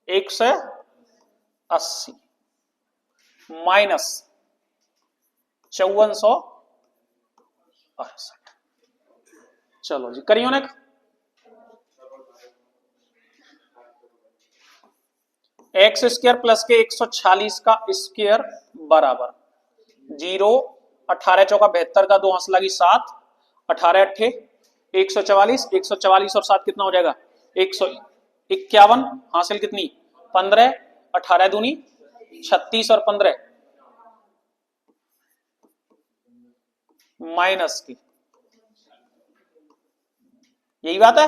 180 माइनस 5468। चलो जी करियो ने। एक्स स्क्र प्लस के 146 का स्क्र बराबर 0, 18 चौका 72 का 2 हंस लगी 7, 18 अट्ठे 144, 144 और 7 कितना हो जाएगा? 151 हासिल कितनी? 15, 18 दूनी 36 और 15 माइनस की, यही बात है।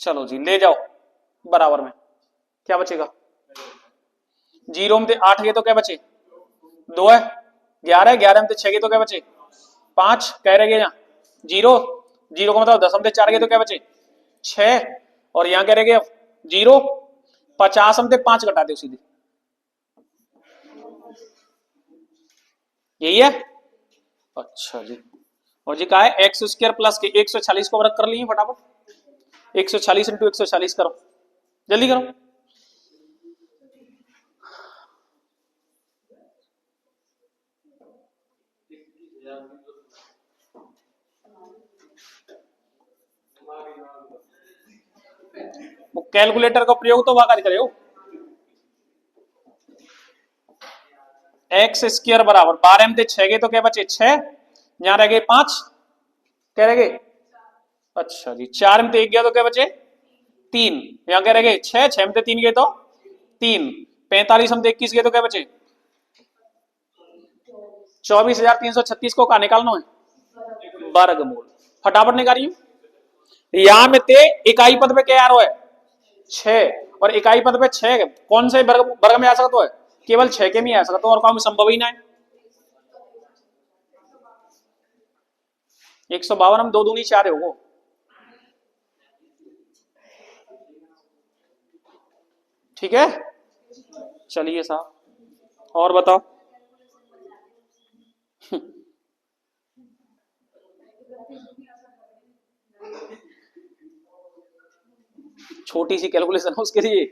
चलो जी ले जाओ बराबर में, क्या बचेगा? 0 में 8 गए तो क्या बचे? 2 है, 11, 11 में 6 गए तो क्या बचे 5, कह रहे यहाँ 0, 0 का मतलब 10 में 4 गए तो क्या बचे 6, और यहाँ कह रहे 0, 50 में 5 घटा दे सीधे, यही है। अच्छा जी, और जी कहा है एक्स स्क्वायर प्लस के 140 को वर्ग कर लिए फटाफट, 140 इंटू 140 करो, जल्दी करो। वो कैलकुलेटर का प्रयोग तो वाका करे हो। एक्स स्क्वायर बराबर 12 में 6 गए तो क्या बचे 6, यहां रह गए 5, क्या रह गए, अच्छा जी 4 में 1 गया तो क्या बचे 3, यहां क्या रह गए 6, 6 में 3 गए तो 3, 45 में 21 गए तो क्या बचे 24,336 को कहा निकालना है वर्गमूल, फटाफट निकालिए। यहां में ते इकाई पद पे क्या आ रहा है 6, और इकाई पद पे 6 कौन से वर्ग में आ सकता है, केवल 6 के में आ सकता है, और काम संभव ही ना है। 152 हम 2 दूनी 4 होगा, ठीक है। चलिए साहब और बताओ। छोटी सी कैलकुलेशन है उसके लिए,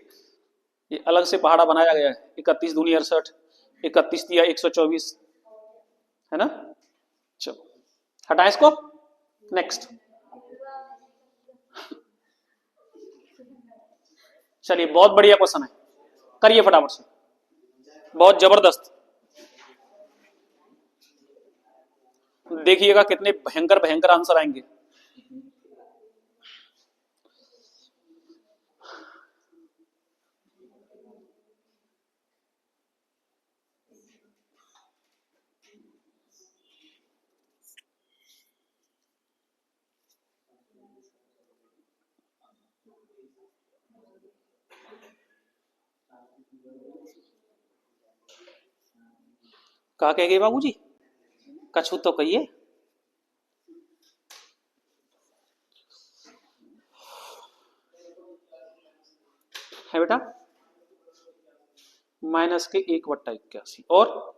ये अलग से पहाड़ा बनाया गया है। 31 दूनी 68, 31 दिया 124, है ना। चलो हटाए इसको, नेक्स्ट। चलिए बहुत बढ़िया क्वेश्चन है, करिए फटाफट से, बहुत जबरदस्त। देखिएगा कितने भयंकर भयंकर आंसर आएंगे। कहा कह गए बाबूजी, कछु तो कहिए। है बेटा माइनस के 1/81 और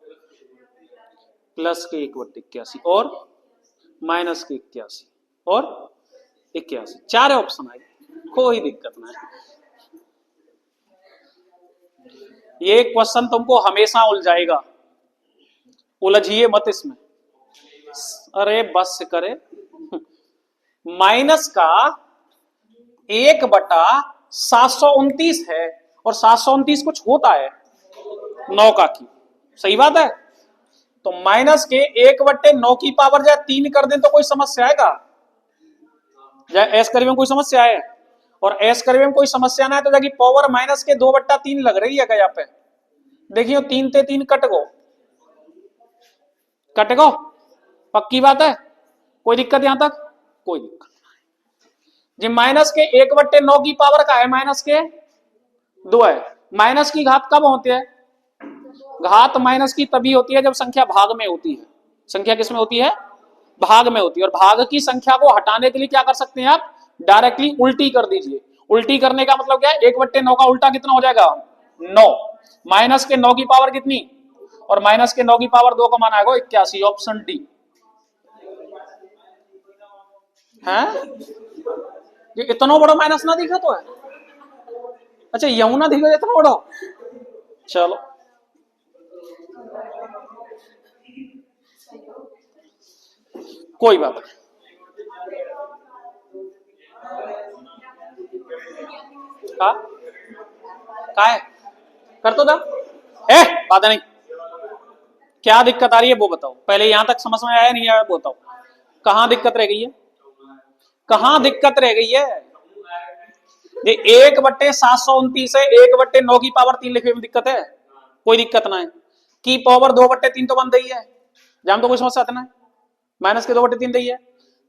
प्लस के 1/81 और माइनस के 81 और 81, 4 ऑप्शन आए, कोई दिक्कत नहीं। ये क्वेश्चन तुमको हमेशा उलझाएगा, उलझिए मत इसमें। अरे बस करे, माइनस का 1/729 है, और 729 कुछ होता है 9 का की, सही बात है। तो माइनस के 1/9 की पावर या 3 कर दें तो कोई समस्या आएगा, या एस करीब में कोई समस्या है, और एस करीब में कोई समस्या ना है तो जाके पावर माइनस के 2/3 लग रही है क्या यहाँ पे, देखियो 3 ते 3 कट गो, कट गो, पक्की बात है, कोई दिक्कत यहां तक, कोई दिक्कत जी। माइनस के 1/9 की पावर का है माइनस के 2 है। माइनस की घात कब होती है, घात माइनस की तभी होती है जब संख्या भाग में होती है। संख्या किस में होती है, भाग में होती है, और भाग की संख्या को हटाने के लिए क्या कर सकते हैं आप, डायरेक्टली उल्टी कर दीजिए। उल्टी करने का मतलब क्या है, 1/9 का उल्टा कितना हो जाएगा 9, माइनस के 9 की पावर कितनी, और माइनस के 9 की पावर 2 का मान आएगा 81, ऑप्शन डी है। ये इतना बड़ा माइनस ना दिखा तो है, अच्छा यमुना दिखा इतना बड़ा, चलो कोई बात नहीं। का है कर तो ए बात नहीं, क्या दिक्कत आ रही है वो बताओ पहले, यहां तक समझ में आया नहीं आया वो बताओ, कहां दिक्कत रह गई है, कहां दिक्कत रह गई है। ये 1/729 है, 1/9 की पावर 3 लिखने में दिक्कत है, कोई दिक्कत ना है। की पावर 2/3 तो बन रही है, जाम तो कोई समस्या आता ना है, माइनस के 2/3 रही है,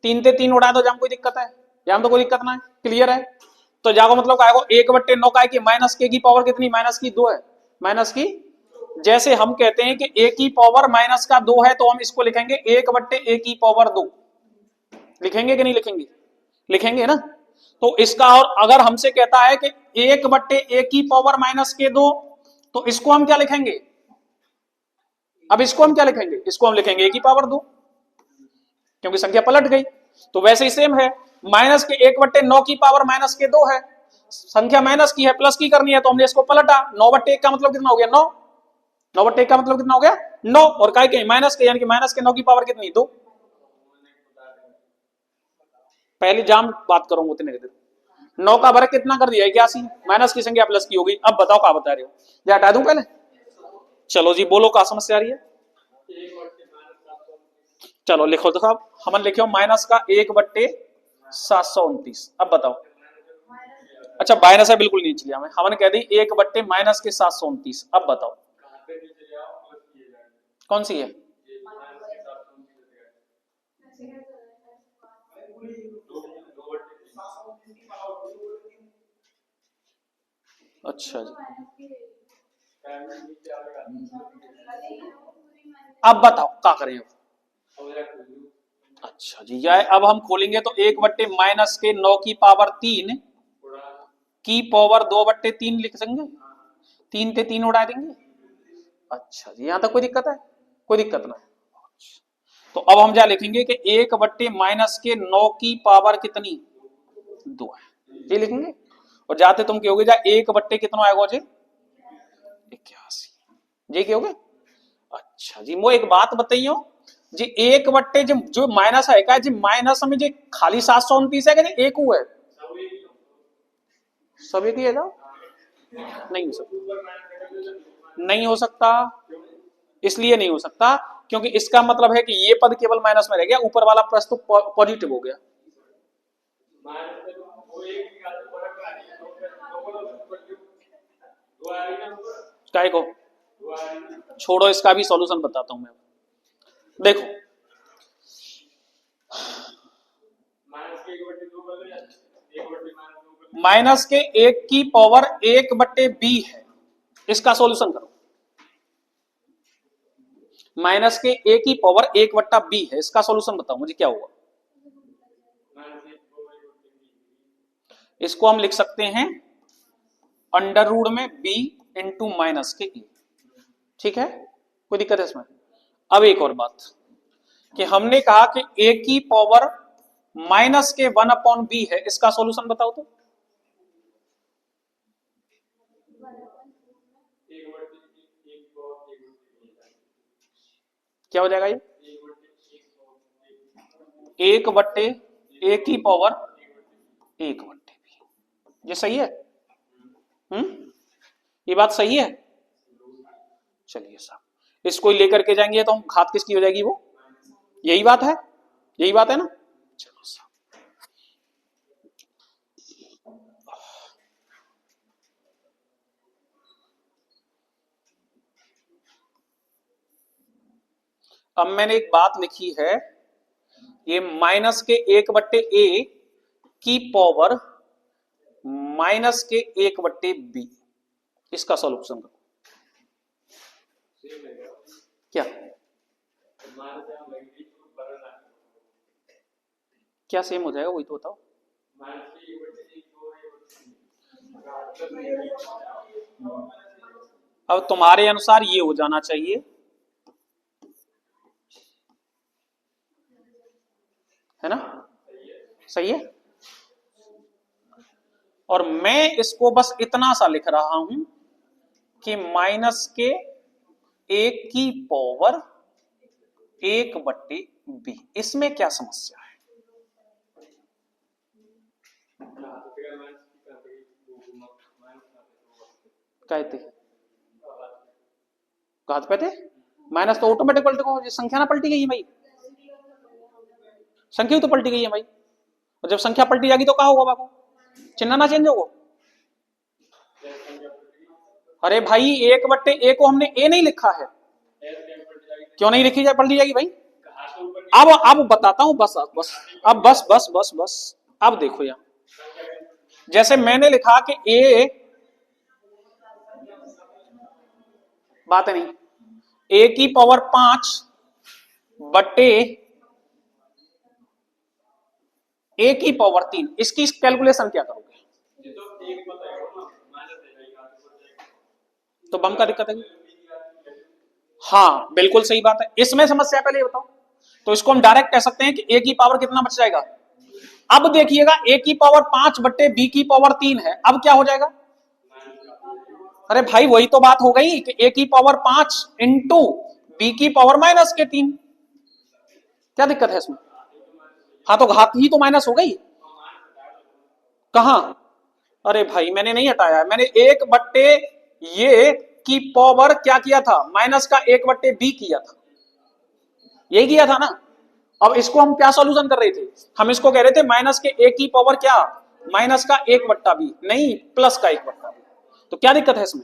3 ते 3 उड़ा दो जाम कोई दिक्कत है, जाम तो कोई दिक्कत ना है, क्लियर है। तो जागो मतलब आएगा 1/9 का है कि माइनस के की पावर कितनी, माइनस की 2 है, माइनस की जैसे हम कहते हैं कि a की पावर माइनस का 2 है तो हम इसको लिखेंगे 1/a की पावर 2, लिखेंगे कि नहीं लिखेंगे? लिखेंगे ना। तो इसका, और अगर हमसे कहता है कि 1/a की पावर माइनस के 2, तो इसको हम क्या लिखेंगे? अब इसको हम क्या लिखेंगे? इसको हम लिखेंगे a की पावर 2, क्योंकि संख्या पलट गई। तो वैसे ही सेम है, माइनस के 1/9 की पावर माइनस के 2 है, संख्या माइनस की है, प्लस की करनी है, तो हमने इसको पलटा। 9/1 का मतलब कितना हो गया? 9। 9/1 का मतलब कितना हो गया? 9। और काय के माइनस के, यानी कि माइनस के 9 की पावर कितनी? 2। पहले जाम बात करूंगा उतने देर। 9 का वर्ग कितना कर दिया? 81। माइनस की संख्या प्लस की हो गई। अब बताओ क्या बता रहे हो? या हटा दूं पहले? चलो जी बोलो, क्या समस्या आ रही है? चलो लिखो तो साहब, हमने लिखे माइनस का 1/729। अब बताओ। अच्छा माइनस है, बिल्कुल नीचे लिया हमने कह दी 1/, माइनस के 729। अब बताओ कौन सी है? अच्छा जी, अब बताओ क्या करें? अच्छा जी, यह अब हम खोलेंगे तो 1/, माइनस के 9 की पावर 3 की पावर 2/3 लिख देंगे। 3 से 3 उड़ा देंगे। अच्छा जी, यहां तक कोई दिक्कत है? कोई दिक्कत ना। तो अब हम क्या लिखेंगे कि 1/, माइनस के 9 की पावर कितनी? 2 है, ये लिखेंगे। और जाते तुम कहोगे जा 1/, कितना आएगा जी? 81। ये कहोगे। अच्छा जी, वो एक बात बताइयो जी, 1/, जो माइनस है क्या जी? माइनस में जी खाली 729 है कि एक हुआ है? सब एक ही है? नहीं हो सकता, नहीं हो सकता। इसलिए नहीं हो सकता क्योंकि इसका मतलब है कि ये पद केवल माइनस में रह गया, ऊपर वाला प्लस तो पॉजिटिव हो गया। काय को छोड़ो, इसका भी सॉल्यूशन बताता हूं मैं। देखो माइनस के 1 की पावर 1/b है, इसका सॉल्यूशन करो। माइनस के a की पावर 1/b है, इसका सॉल्यूशन बताओ मुझे क्या हुआ? इसको हम लिख सकते हैं अंडर रूट में b इंटू माइनस के e। ठीक है, कोई दिक्कत है इसमें? अब एक और बात कि हमने कहा कि a की पावर माइनस के 1/b है, इसका सॉल्यूशन बताओ तो। क्या हो जाएगा ये? 1/a की पावर 1/b। ये सही है? ये बात सही है? चलिए साहब, इसको लेकर के जाएंगे तो हम घात किसकी हो जाएगी? वो यही बात है, यही बात है ना। चलो साहब, अब मैंने एक बात लिखी है, ये माइनस के 1/a की पावर माइनस के 1/b, इसका सॉल्यूशन करो। क्या क्या सेम हो जाएगा वही तो बताओ। अब तुम्हारे अनुसार ये हो जाना चाहिए, है ना? सही है। और मैं इसको बस इतना सा लिख रहा हूं कि माइनस के 1 की पावर 1/b, इसमें क्या समस्या है? कहते घात पे थे माइनस तो ऑटोमेटिक पलट गो, संख्या ना पलटी गई है भाई, संख्या तो पलटी गई है भाई। और जब संख्या पलटी जाएगी तो क्या होगा बाबू? चिन्ह ना चेंज होगा। अरे भाई 1/a को हमने a नहीं लिखा है, क्यों नहीं लिखी जाए? पलटी जाएगी भाई। अब बताता हूं, बस बस अब बस बस बस बस अब देखो यहां, जैसे मैंने लिखा कि a, बात है नहीं। ए की पावर 5 बट्टे ए की पावर 3, इसकी कैलकुलेशन क्या करोगे? तो बम का दिक्कत है। हाँ बिल्कुल सही बात है। इसमें समस्या पहले ये बताओ। तो इसको हम डायरेक्ट कह सकते हैं कि ए की पावर कितना बच जाएगा। अब देखिएगा ए की पावर 5 बट्टे बी की पावर 3 है, अब क्या हो जाएगा? अरे भाई वही तो बात हो गई कि ए की पावर 5 इंटू बी की पावर माइनस के 3। क्या दिक्कत है इसमें? हाँ तो घात ही तो माइनस हो गई। कहां? अरे भाई मैंने नहीं हटाया है, मैंने एक बट्टे ये की पावर क्या किया था, माइनस का एक बट्टे बी किया था, यही किया था ना। अब इसको हम क्या सॉल्यूशन कर रहे थे, हम इसको कह रहे थे माइनस के ए की पावर क्या, माइनस का एक बट्टा बी, नहीं प्लस का एक बट्टा बी। तो क्या दिक्कत है इसमें?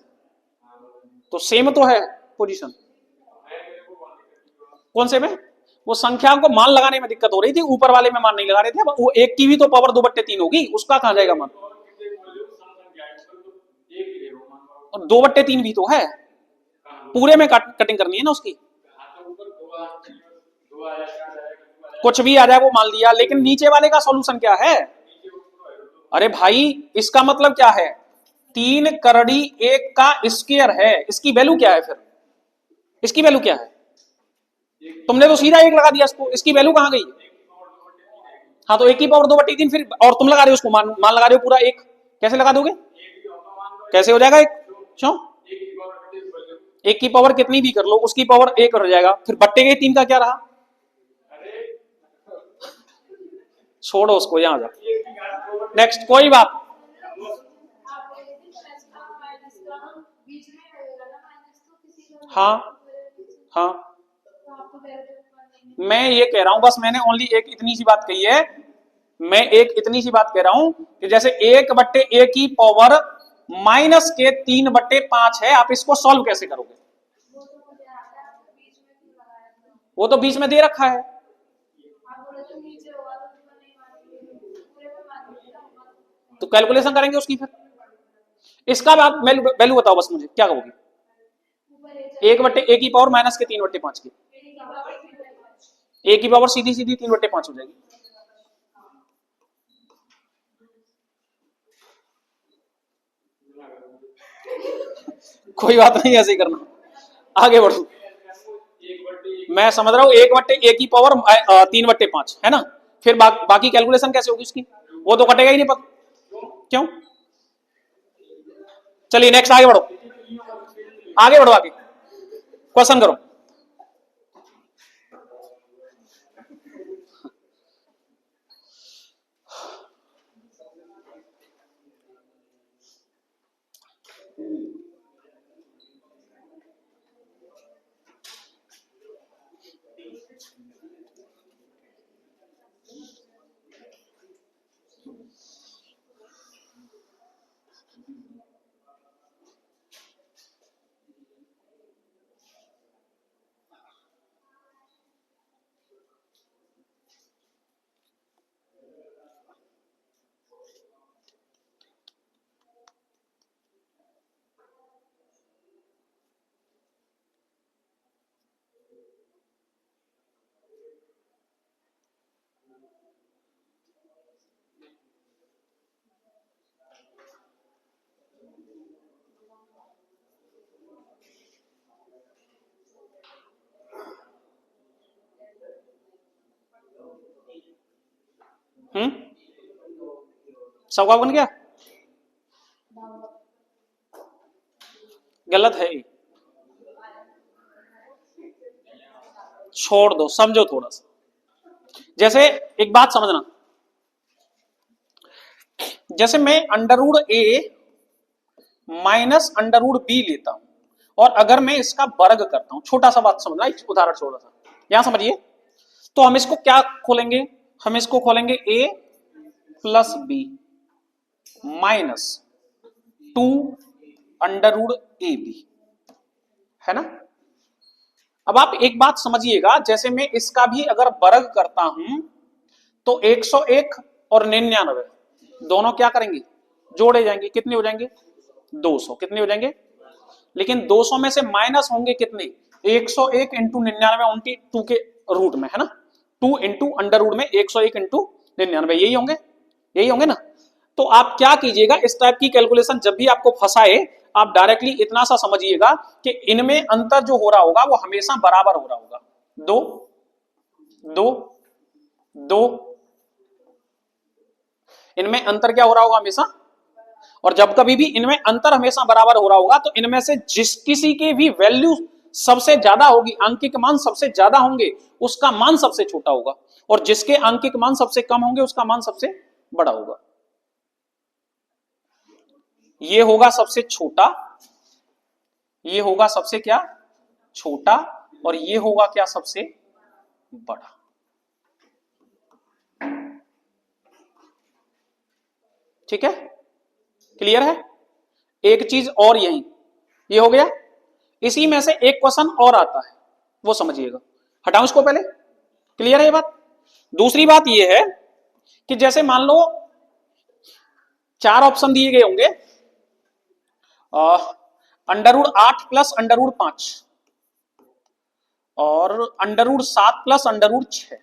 तो सेम तो है पोजीशन। कौन से में? वो संख्या को मान लगाने में दिक्कत हो रही थी, ऊपर वाले में मान नहीं लगा रहे थे। अब वो एक की भी तो पावर 2/3 होगी, उसका कहां जाएगा मान? और 2/3 भी तो है, पूरे में कटिंग करनी है ना उसकी। कुछ भी आ जाए वो मान लिया, लेकिन नीचे वाले का सॉल्यूशन क्या है? अरे भाई इसका मतलब क्या है, 3 करड़ी 1 का स्क्वायर है, इसकी वैल्यू क्या है फिर? इसकी वैल्यू क्या है? तुमने तो सीधा 1 लगा दिया इसको, इसकी वैल्यू कहां गई? हाँ तो 1 की पावर 2/3 फिर, और तुम लगा रहे हो उसको मान लगा रहे हो पूरा 1, कैसे लगा दोगे? कैसे हो जाएगा 1? क्यों? 1 की पावर कितनी भी कर लो, उसकी पावर 1 हो जाएगा, फिर बट्टे के 3 का क्या रहा? छोड़ो उसको, यहां जा नेक्स्ट, कोई बात। हाँ हाँ मैं ये कह रहा हूं, बस मैंने ओनली एक इतनी सी बात कही है, मैं एक इतनी सी बात कह रहा हूं कि जैसे 1/a की पावर माइनस के 3/5 है, आप इसको सॉल्व कैसे करोगे? वो तो बीच में दे रखा है। तो कैलकुलेशन करेंगे उसकी फिर। इसका आप वैल्यू बताओ बस मुझे, क्या कहोगे? 1/a की पावर माइनस के 3/5 की, ए की पावर सीधी सीधी 3/5 हो जाएगी। कोई बात नहीं, ऐसे ही करना, आगे बढ़ो। मैं समझ रहा हूं 1/a की पावर 3/5 है ना, फिर बाकी कैलकुलेशन कैसे होगी उसकी? वो तो कटेगा ही नहीं पता क्यों। चलिए नेक्स्ट, आगे बढ़ो, आगे बढ़ो, आगे क्वेश्चन करो। सबका बन गया? गलत है, छोड़ दो, समझो थोड़ा सा। जैसे एक बात समझना, जैसे मैं √a माइनस √b लेता हूं, और अगर मैं इसका वर्ग करता हूं, छोटा सा बात समझना, एक उदाहरण छोटा सा यहां समझिए। तो हम इसको क्या खोलेंगे, हम इसको खोलेंगे a plus B minus 2 √ab, है ना। अब आप एक बात समझिएगा, जैसे मैं इसका भी अगर वर्ग करता हूं तो 101 और 99 दोनों क्या करेंगे, जोड़े जाएंगे, कितने हो जाएंगे? 200। कितने हो जाएंगे? लेकिन 200 में से माइनस होंगे कितने? 101 इंटू 99 उनकी 2 के रूट में, है ना, 2 इंटू अंडर रूट में 101 इंटू 99, यही होंगे, यही होंगे ना। तो आप क्या कीजिएगा, इस टाइप की कैलकुलेशन जब भी आपको फंसाए, आप डायरेक्टली इतना सा समझिएगा कि इनमें अंतर जो हो रहा होगा वो हमेशा बराबर हो रहा होगा। 2 2 2, इनमें अंतर क्या हो रहा होगा हमेशा, और जब कभी भी इनमें अंतर हमेशा बराबर हो रहा होगा तो इनमें से जिस किसी की भी वैल्यू सबसे ज्यादा होगी, आंकिक मान सबसे ज्यादा होंगे, उसका मान सबसे छोटा होगा, और जिसके आंकिक मान सबसे कम होंगे उसका मान सबसे बड़ा होगा। ये होगा सबसे छोटा, ये होगा सबसे क्या, छोटा, और ये होगा क्या, सबसे बड़ा। ठीक है, क्लियर है। एक चीज और यही, ये हो गया। इसी में से एक क्वेश्चन और आता है, वो समझिएगा, हटाओ इसको पहले, क्लियर है ये बात। दूसरी बात ये है कि जैसे मान लो 4 ऑप्शन दिए गए होंगे, under root 8 plus under root 5 और under root 7 plus under root 6।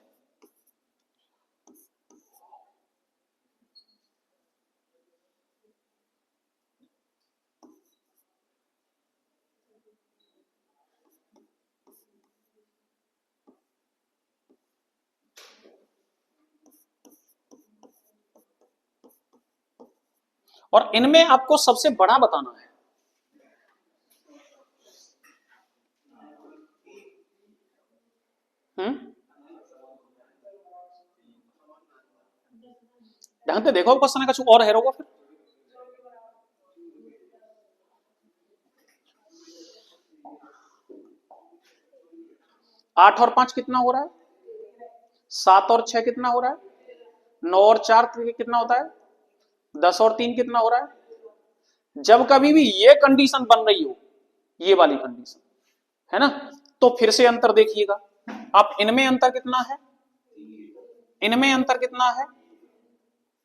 और इनमें आपको सबसे बड़ा बताना है। ध्यान से देखो क्वेश्चन का कुछ और है रोगा फिर। 8 और 5 कितना हो रहा है, 7 और 6 कितना हो रहा है, 9 और 4 कितना होता है, 10 और 3 कितना हो रहा है। जब कभी भी ये कंडीशन बन रही हो, ये वाली कंडीशन, है ना, तो फिर से अंतर देखिएगा आप, इनमें अंतर कितना है, इनमें अंतर कितना है,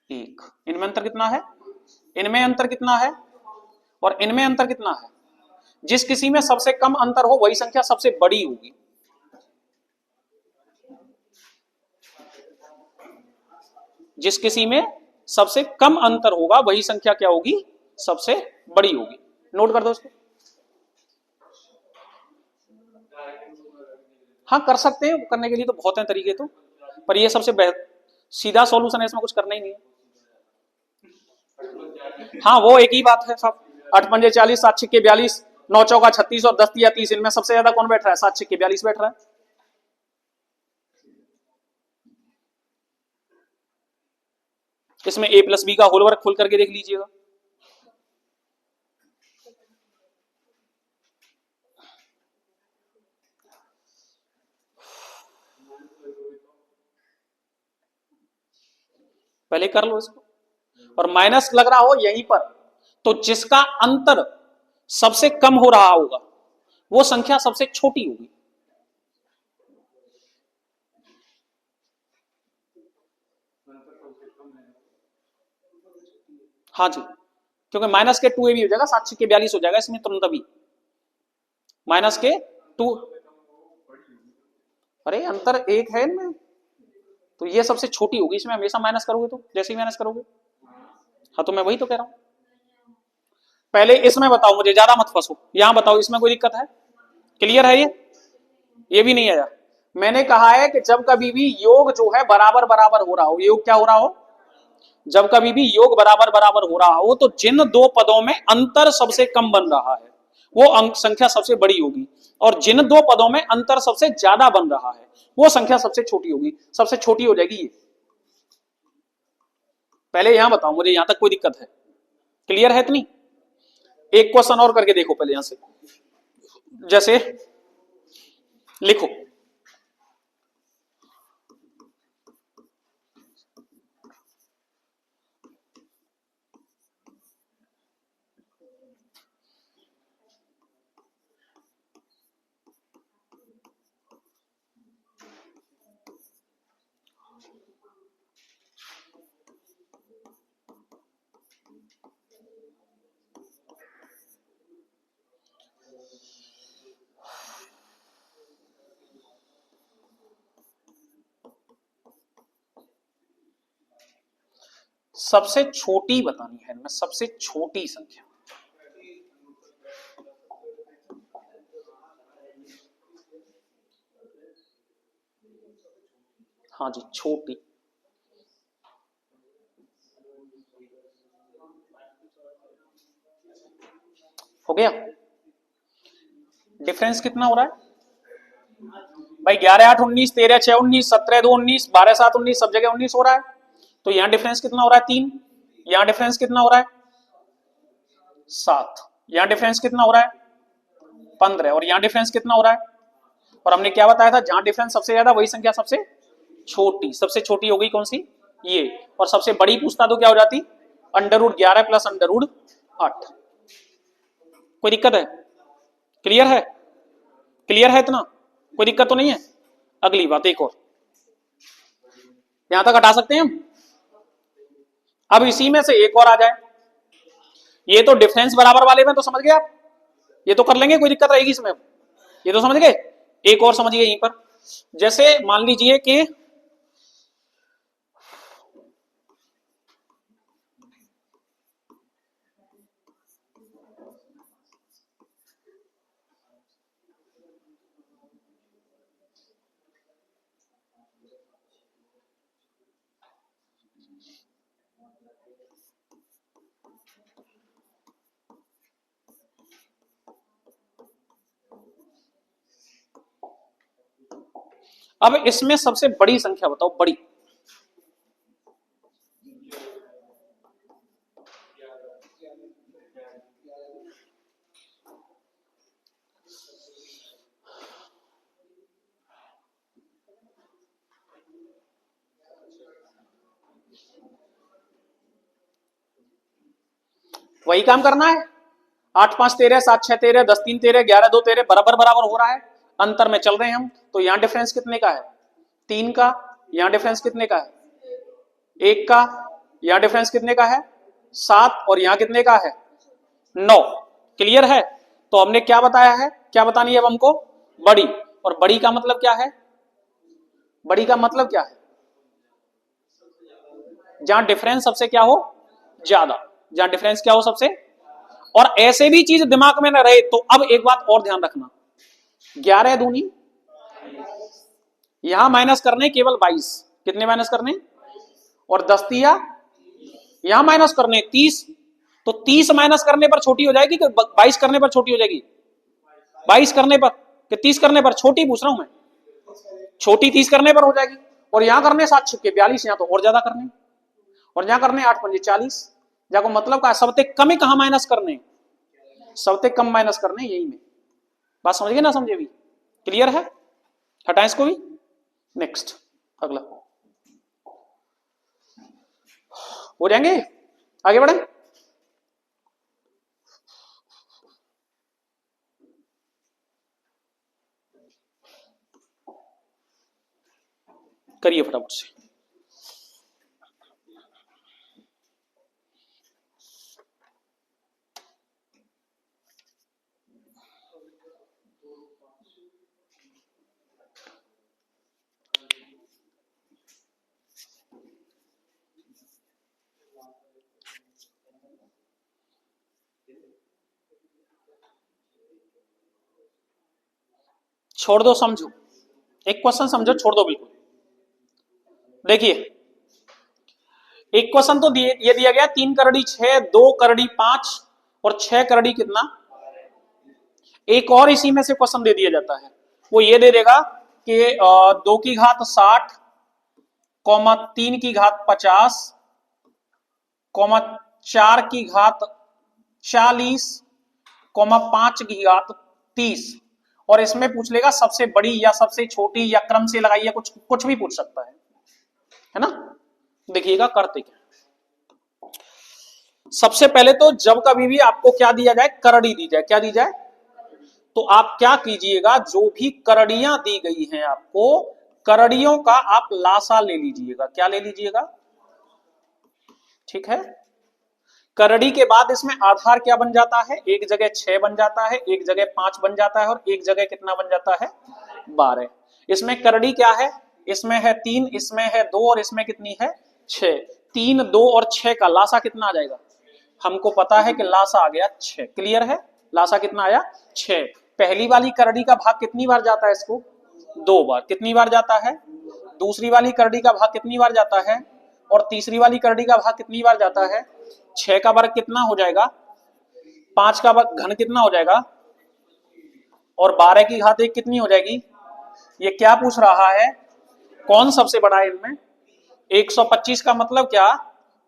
1, इनमें अंतर कितना है, इनमें अंतर कितना है, और इनमें अंतर कितना है। जिस किसी में सबसे कम अंतर हो वही संख्या सबसे बड़ी होगी। जिस किसी में सबसे कम अंतर होगा वही संख्या क्या होगी, सबसे बड़ी होगी। नोट कर दो इसको। हाँ कर सकते हैं, करने के लिए तो बहुत हैं तरीके तो, पर ये सबसे सीधा सॉल्यूशन है, इसमें कुछ करना ही नहीं है। हाँ वो एक ही बात है सब, 8 पंजे 40, 7 छिक्के 42, 9 चौका 36 और 10 तिया 30, इनमें सबसे ज्यादा कौन बैठ रहा है, 7 छिक्के 42 बैठ रहा है। इसमें a प्लस बी का होल वर्क खोल करके देख लीजिएगा। पहले कर लो इसको, और माइनस लग रहा हो यहीं पर, तो जिसका अंतर सबसे कम हो रहा होगा वो संख्या सबसे छोटी होगी। हाँ जी, क्योंकि माइनस के 2 भी हो जाएगा, 7 छिक्के 42 हो जाएगा इसमें तुरंत अभी, माइनस के 2। अरे अंतर 1 है इनमें, तो ये सबसे छोटी होगी, इसमें हमेशा माइनस करोगे तो, जैसे ही माइनस करोगे। हाँ तो मैं वही तो कह रहा हूं। पहले इसमें बताओ, मुझे ज्यादा मत फंसो, यहां बताओ इसमें कोई दिक्कत है, क्लियर है ये भी नहीं आया। मैंने कहा है कि जब कभी भी योग जो है बराबर बराबर हो रहा हो, योग क्या हो रहा हो, जब कभी भी योग बराबर बराबर हो रहा हो, तो जिन दो पदों में अंतर सबसे कम बन रहा है वो अंक संख्या सबसे बड़ी होगी, और जिन दो पदों में अंतर सबसे ज्यादा बन रहा है वो संख्या सबसे छोटी होगी, सबसे छोटी हो जाएगी ये। पहले यहां बताओ मुझे, यहां तक कोई दिक्कत है, क्लियर है इतनी। एक क्वेश्चन और करके देखो पहले यहां से, जैसे लिखो, सबसे छोटी बतानी है इनमें, सबसे छोटी संख्या। हाँ जी, छोटी। हो गया। डिफरेंस कितना हो रहा है भाई? 11 8 19, 13 6 19, 17 2 19, 12 7 19, सब जगह 19 हो रहा है। तो यहां डिफरेंस कितना हो रहा है? 3। यहां डिफरेंस कितना हो रहा है? 7। यहां डिफरेंस कितना हो रहा है? 15। और यहां डिफरेंस कितना हो रहा है? और हमने क्या बताया था, जहां डिफरेंस सबसे ज्यादा वही संख्या सबसे छोटी। सबसे छोटी हो गई कौन सी? ये। और सबसे बड़ी पूछता तो क्या हो जाती? √11 प्लस √8। कोई दिक्कत है? क्लियर है? क्लियर है इतना? कोई दिक्कत तो नहीं है? अगली बात एक और, यहां तक हटा सकते हैं हम। अब इसी में से एक और आ जाए। ये तो डिफरेंस बराबर वाले में तो समझ गए आप, ये तो कर लेंगे, कोई दिक्कत रहेगी इसमें? ये तो समझ गए। एक और समझिए यहीं पर, जैसे मान लीजिए कि अब इसमें सबसे बड़ी संख्या बताओ, बड़ी। वही काम करना है। 8 5 13, 7 6 13, 10 3 13, 11 2 13, बराबर बराबर हो रहा है, अंतर में चल रहे हैं हम। तो यहां डिफरेंस कितने का है? 3 का। यहां डिफरेंस कितने का है? 1 का। यहां डिफरेंस कितने का है? 7। और यहां कितने का है? 9। क्लियर है? तो हमने क्या बताया है, क्या बतानी है अब हमको? बड़ी। और बड़ी का मतलब क्या है? बड़ी का मतलब क्या है? जहां डिफरेंस सबसे क्या हो? ज्यादा। जहां डिफरेंस क्या हो सबसे। और ऐसे भी चीज दिमाग में न रहे तो अब एक बात और ध्यान रखना, 11 दूनी, यहां माइनस करने केवल 22। कितने माइनस करने? और 10 तिया, यहां माइनस करने 30। तो 30 माइनस करने पर छोटी हो जाएगी कि 22 करने पर छोटी हो जाएगी? 22 करने पर कि 30 करने पर? छोटी पूछ रहा हूं मैं। छोटी 30 करने पर हो जाएगी। और यहां करने 7 छक्के 42, यहां तो और ज्यादा करने। और यहां करने 8 पंजे 40। जाको मतलब का सबसे कम ही कहां माइनस करने? सबसे कम माइनस करने यही में। बात समझ गए ना समझे भी? क्लियर है? हटाएं इसको भी। नेक्स्ट, अगला हो जाएंगे, आगे बढ़े। करिए फटाफट से। छोड़ दो, समझो। एक क्वेश्चन समझो, छोड़ दो बिल्कुल। देखिए, एक क्वेश्चन तो ये दिया गया 3 करड़ी 6, 2 करड़ी 5 और 6 करड़ी कितना। एक और इसी में से क्वेश्चन दे दिया जाता है, वो ये दे देगा कि 2 की घात 60, 3 की घात 50, 4 की घात 40, 5 की घात 30। और इसमें पूछ लेगा सबसे बड़ी या सबसे छोटी, या क्रम से लगाइए, कुछ कुछ भी पूछ सकता है ना। देखिएगा करते क्या। सबसे पहले तो जब कभी भी आपको क्या दिया जाए, करड़ी दी जाए, क्या दी जाए, तो आप क्या कीजिएगा, जो भी करड़ियां दी गई हैं आपको, करड़ियों का आप लासा ले लीजिएगा। क्या ले लीजिएगा? ठीक है। करड़ी के बाद इसमें आधार क्या बन जाता है? एक जगह 6 बन जाता है, एक जगह 5 बन जाता है, और एक जगह कितना बन जाता है? 12। इसमें करड़ी क्या है? इसमें है 3, इसमें है 2, और इसमें कितनी है? 6। 3, 2 और 6 का लासा कितना आ जाएगा? हमको पता है कि लासा आ गया 6। क्लियर है? लासा कितना आया? 6। पहली वाली करड़ी का भाग कितनी बार जाता है इसको? 2 बार। कितनी बार जाता है? दूसरी वाली करड़ी का भाग कितनी बार जाता है? और तीसरी वाली करड़ी का भाग कितनी बार जाता है? 6 का वर्ग कितना हो जाएगा? 5 का वर्ग घन कितना हो जाएगा? और 12 की घात 1 कितनी हो जाएगी? ये क्या पूछ रहा है? कौन सबसे बड़ा है इनमें? 125 का मतलब क्या?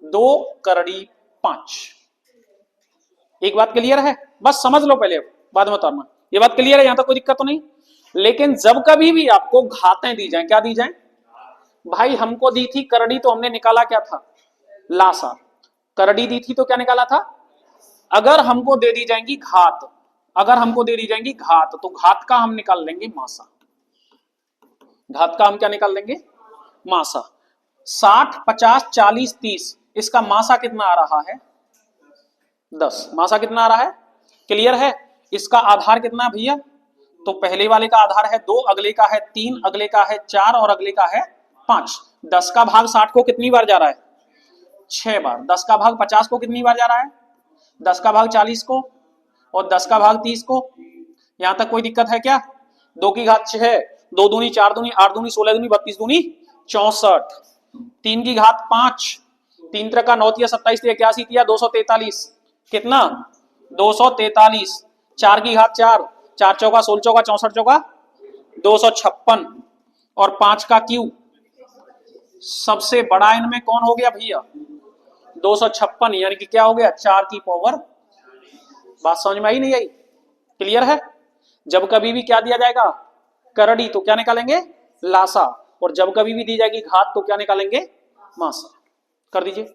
2 करड़ी 5। एक बात क्लियर है? बस समझ लो पहले, बाद में उतारना। ये बात क्लियर है? यहां तक कोई दिक्कत तो नहीं? लेकिन जब कभी भी आपको घातें दी जाएं, क्या दी जाएं भाई? हमको दी थी करड़ी तो हमने निकाला क्या था? लासा। करड़ी दी थी तो क्या निकाला था? अगर हमको दे दी जाएंगी घात, अगर हमको दे दी जाएंगी घात, तो घात का हम निकाल लेंगे मासा। घात का हम क्या निकाल लेंगे? मासा। 60, 50, 40, 30, इसका मासा कितना आ रहा है? 10। मासा कितना आ रहा है? क्लियर है? इसका आधार कितना भैया? तो पहले वाले का आधार है 2, अगले का है 3, अगले का है 4 और अगले का है 5। 10 का भाग 60 को कितनी बार जा रहा है? 6 बार। 10 का भाग 50 को कितनी बार जा रहा है? 10 का भाग 40 को। और 10 का भाग 30 को। यहां तक कोई दिक्कत है क्या? 2 की घात 6, 2 दूनी 4 दूनी 8 दूनी 16 दूनी 32 दूनी 64। 3 की घात 5, 3 त्रिका 9 तिया 27 तिया 81 तिया 243। कितना? 243। 4 की घात 4, 4 चौका 16 चौका 64 चौका 256। और 5 का क्यू सबसे बड़ा इनमें कौन हो गया भैया? 256, यानी कि क्या हो गया? 4 की पावर। बात समझ में आई नहीं आई? क्लियर है? जब कभी भी क्या दिया जाएगा करड़ी तो क्या निकालेंगे? लासा। और जब कभी भी दी जाएगी घात तो क्या निकालेंगे? मासा। कर दीजिए।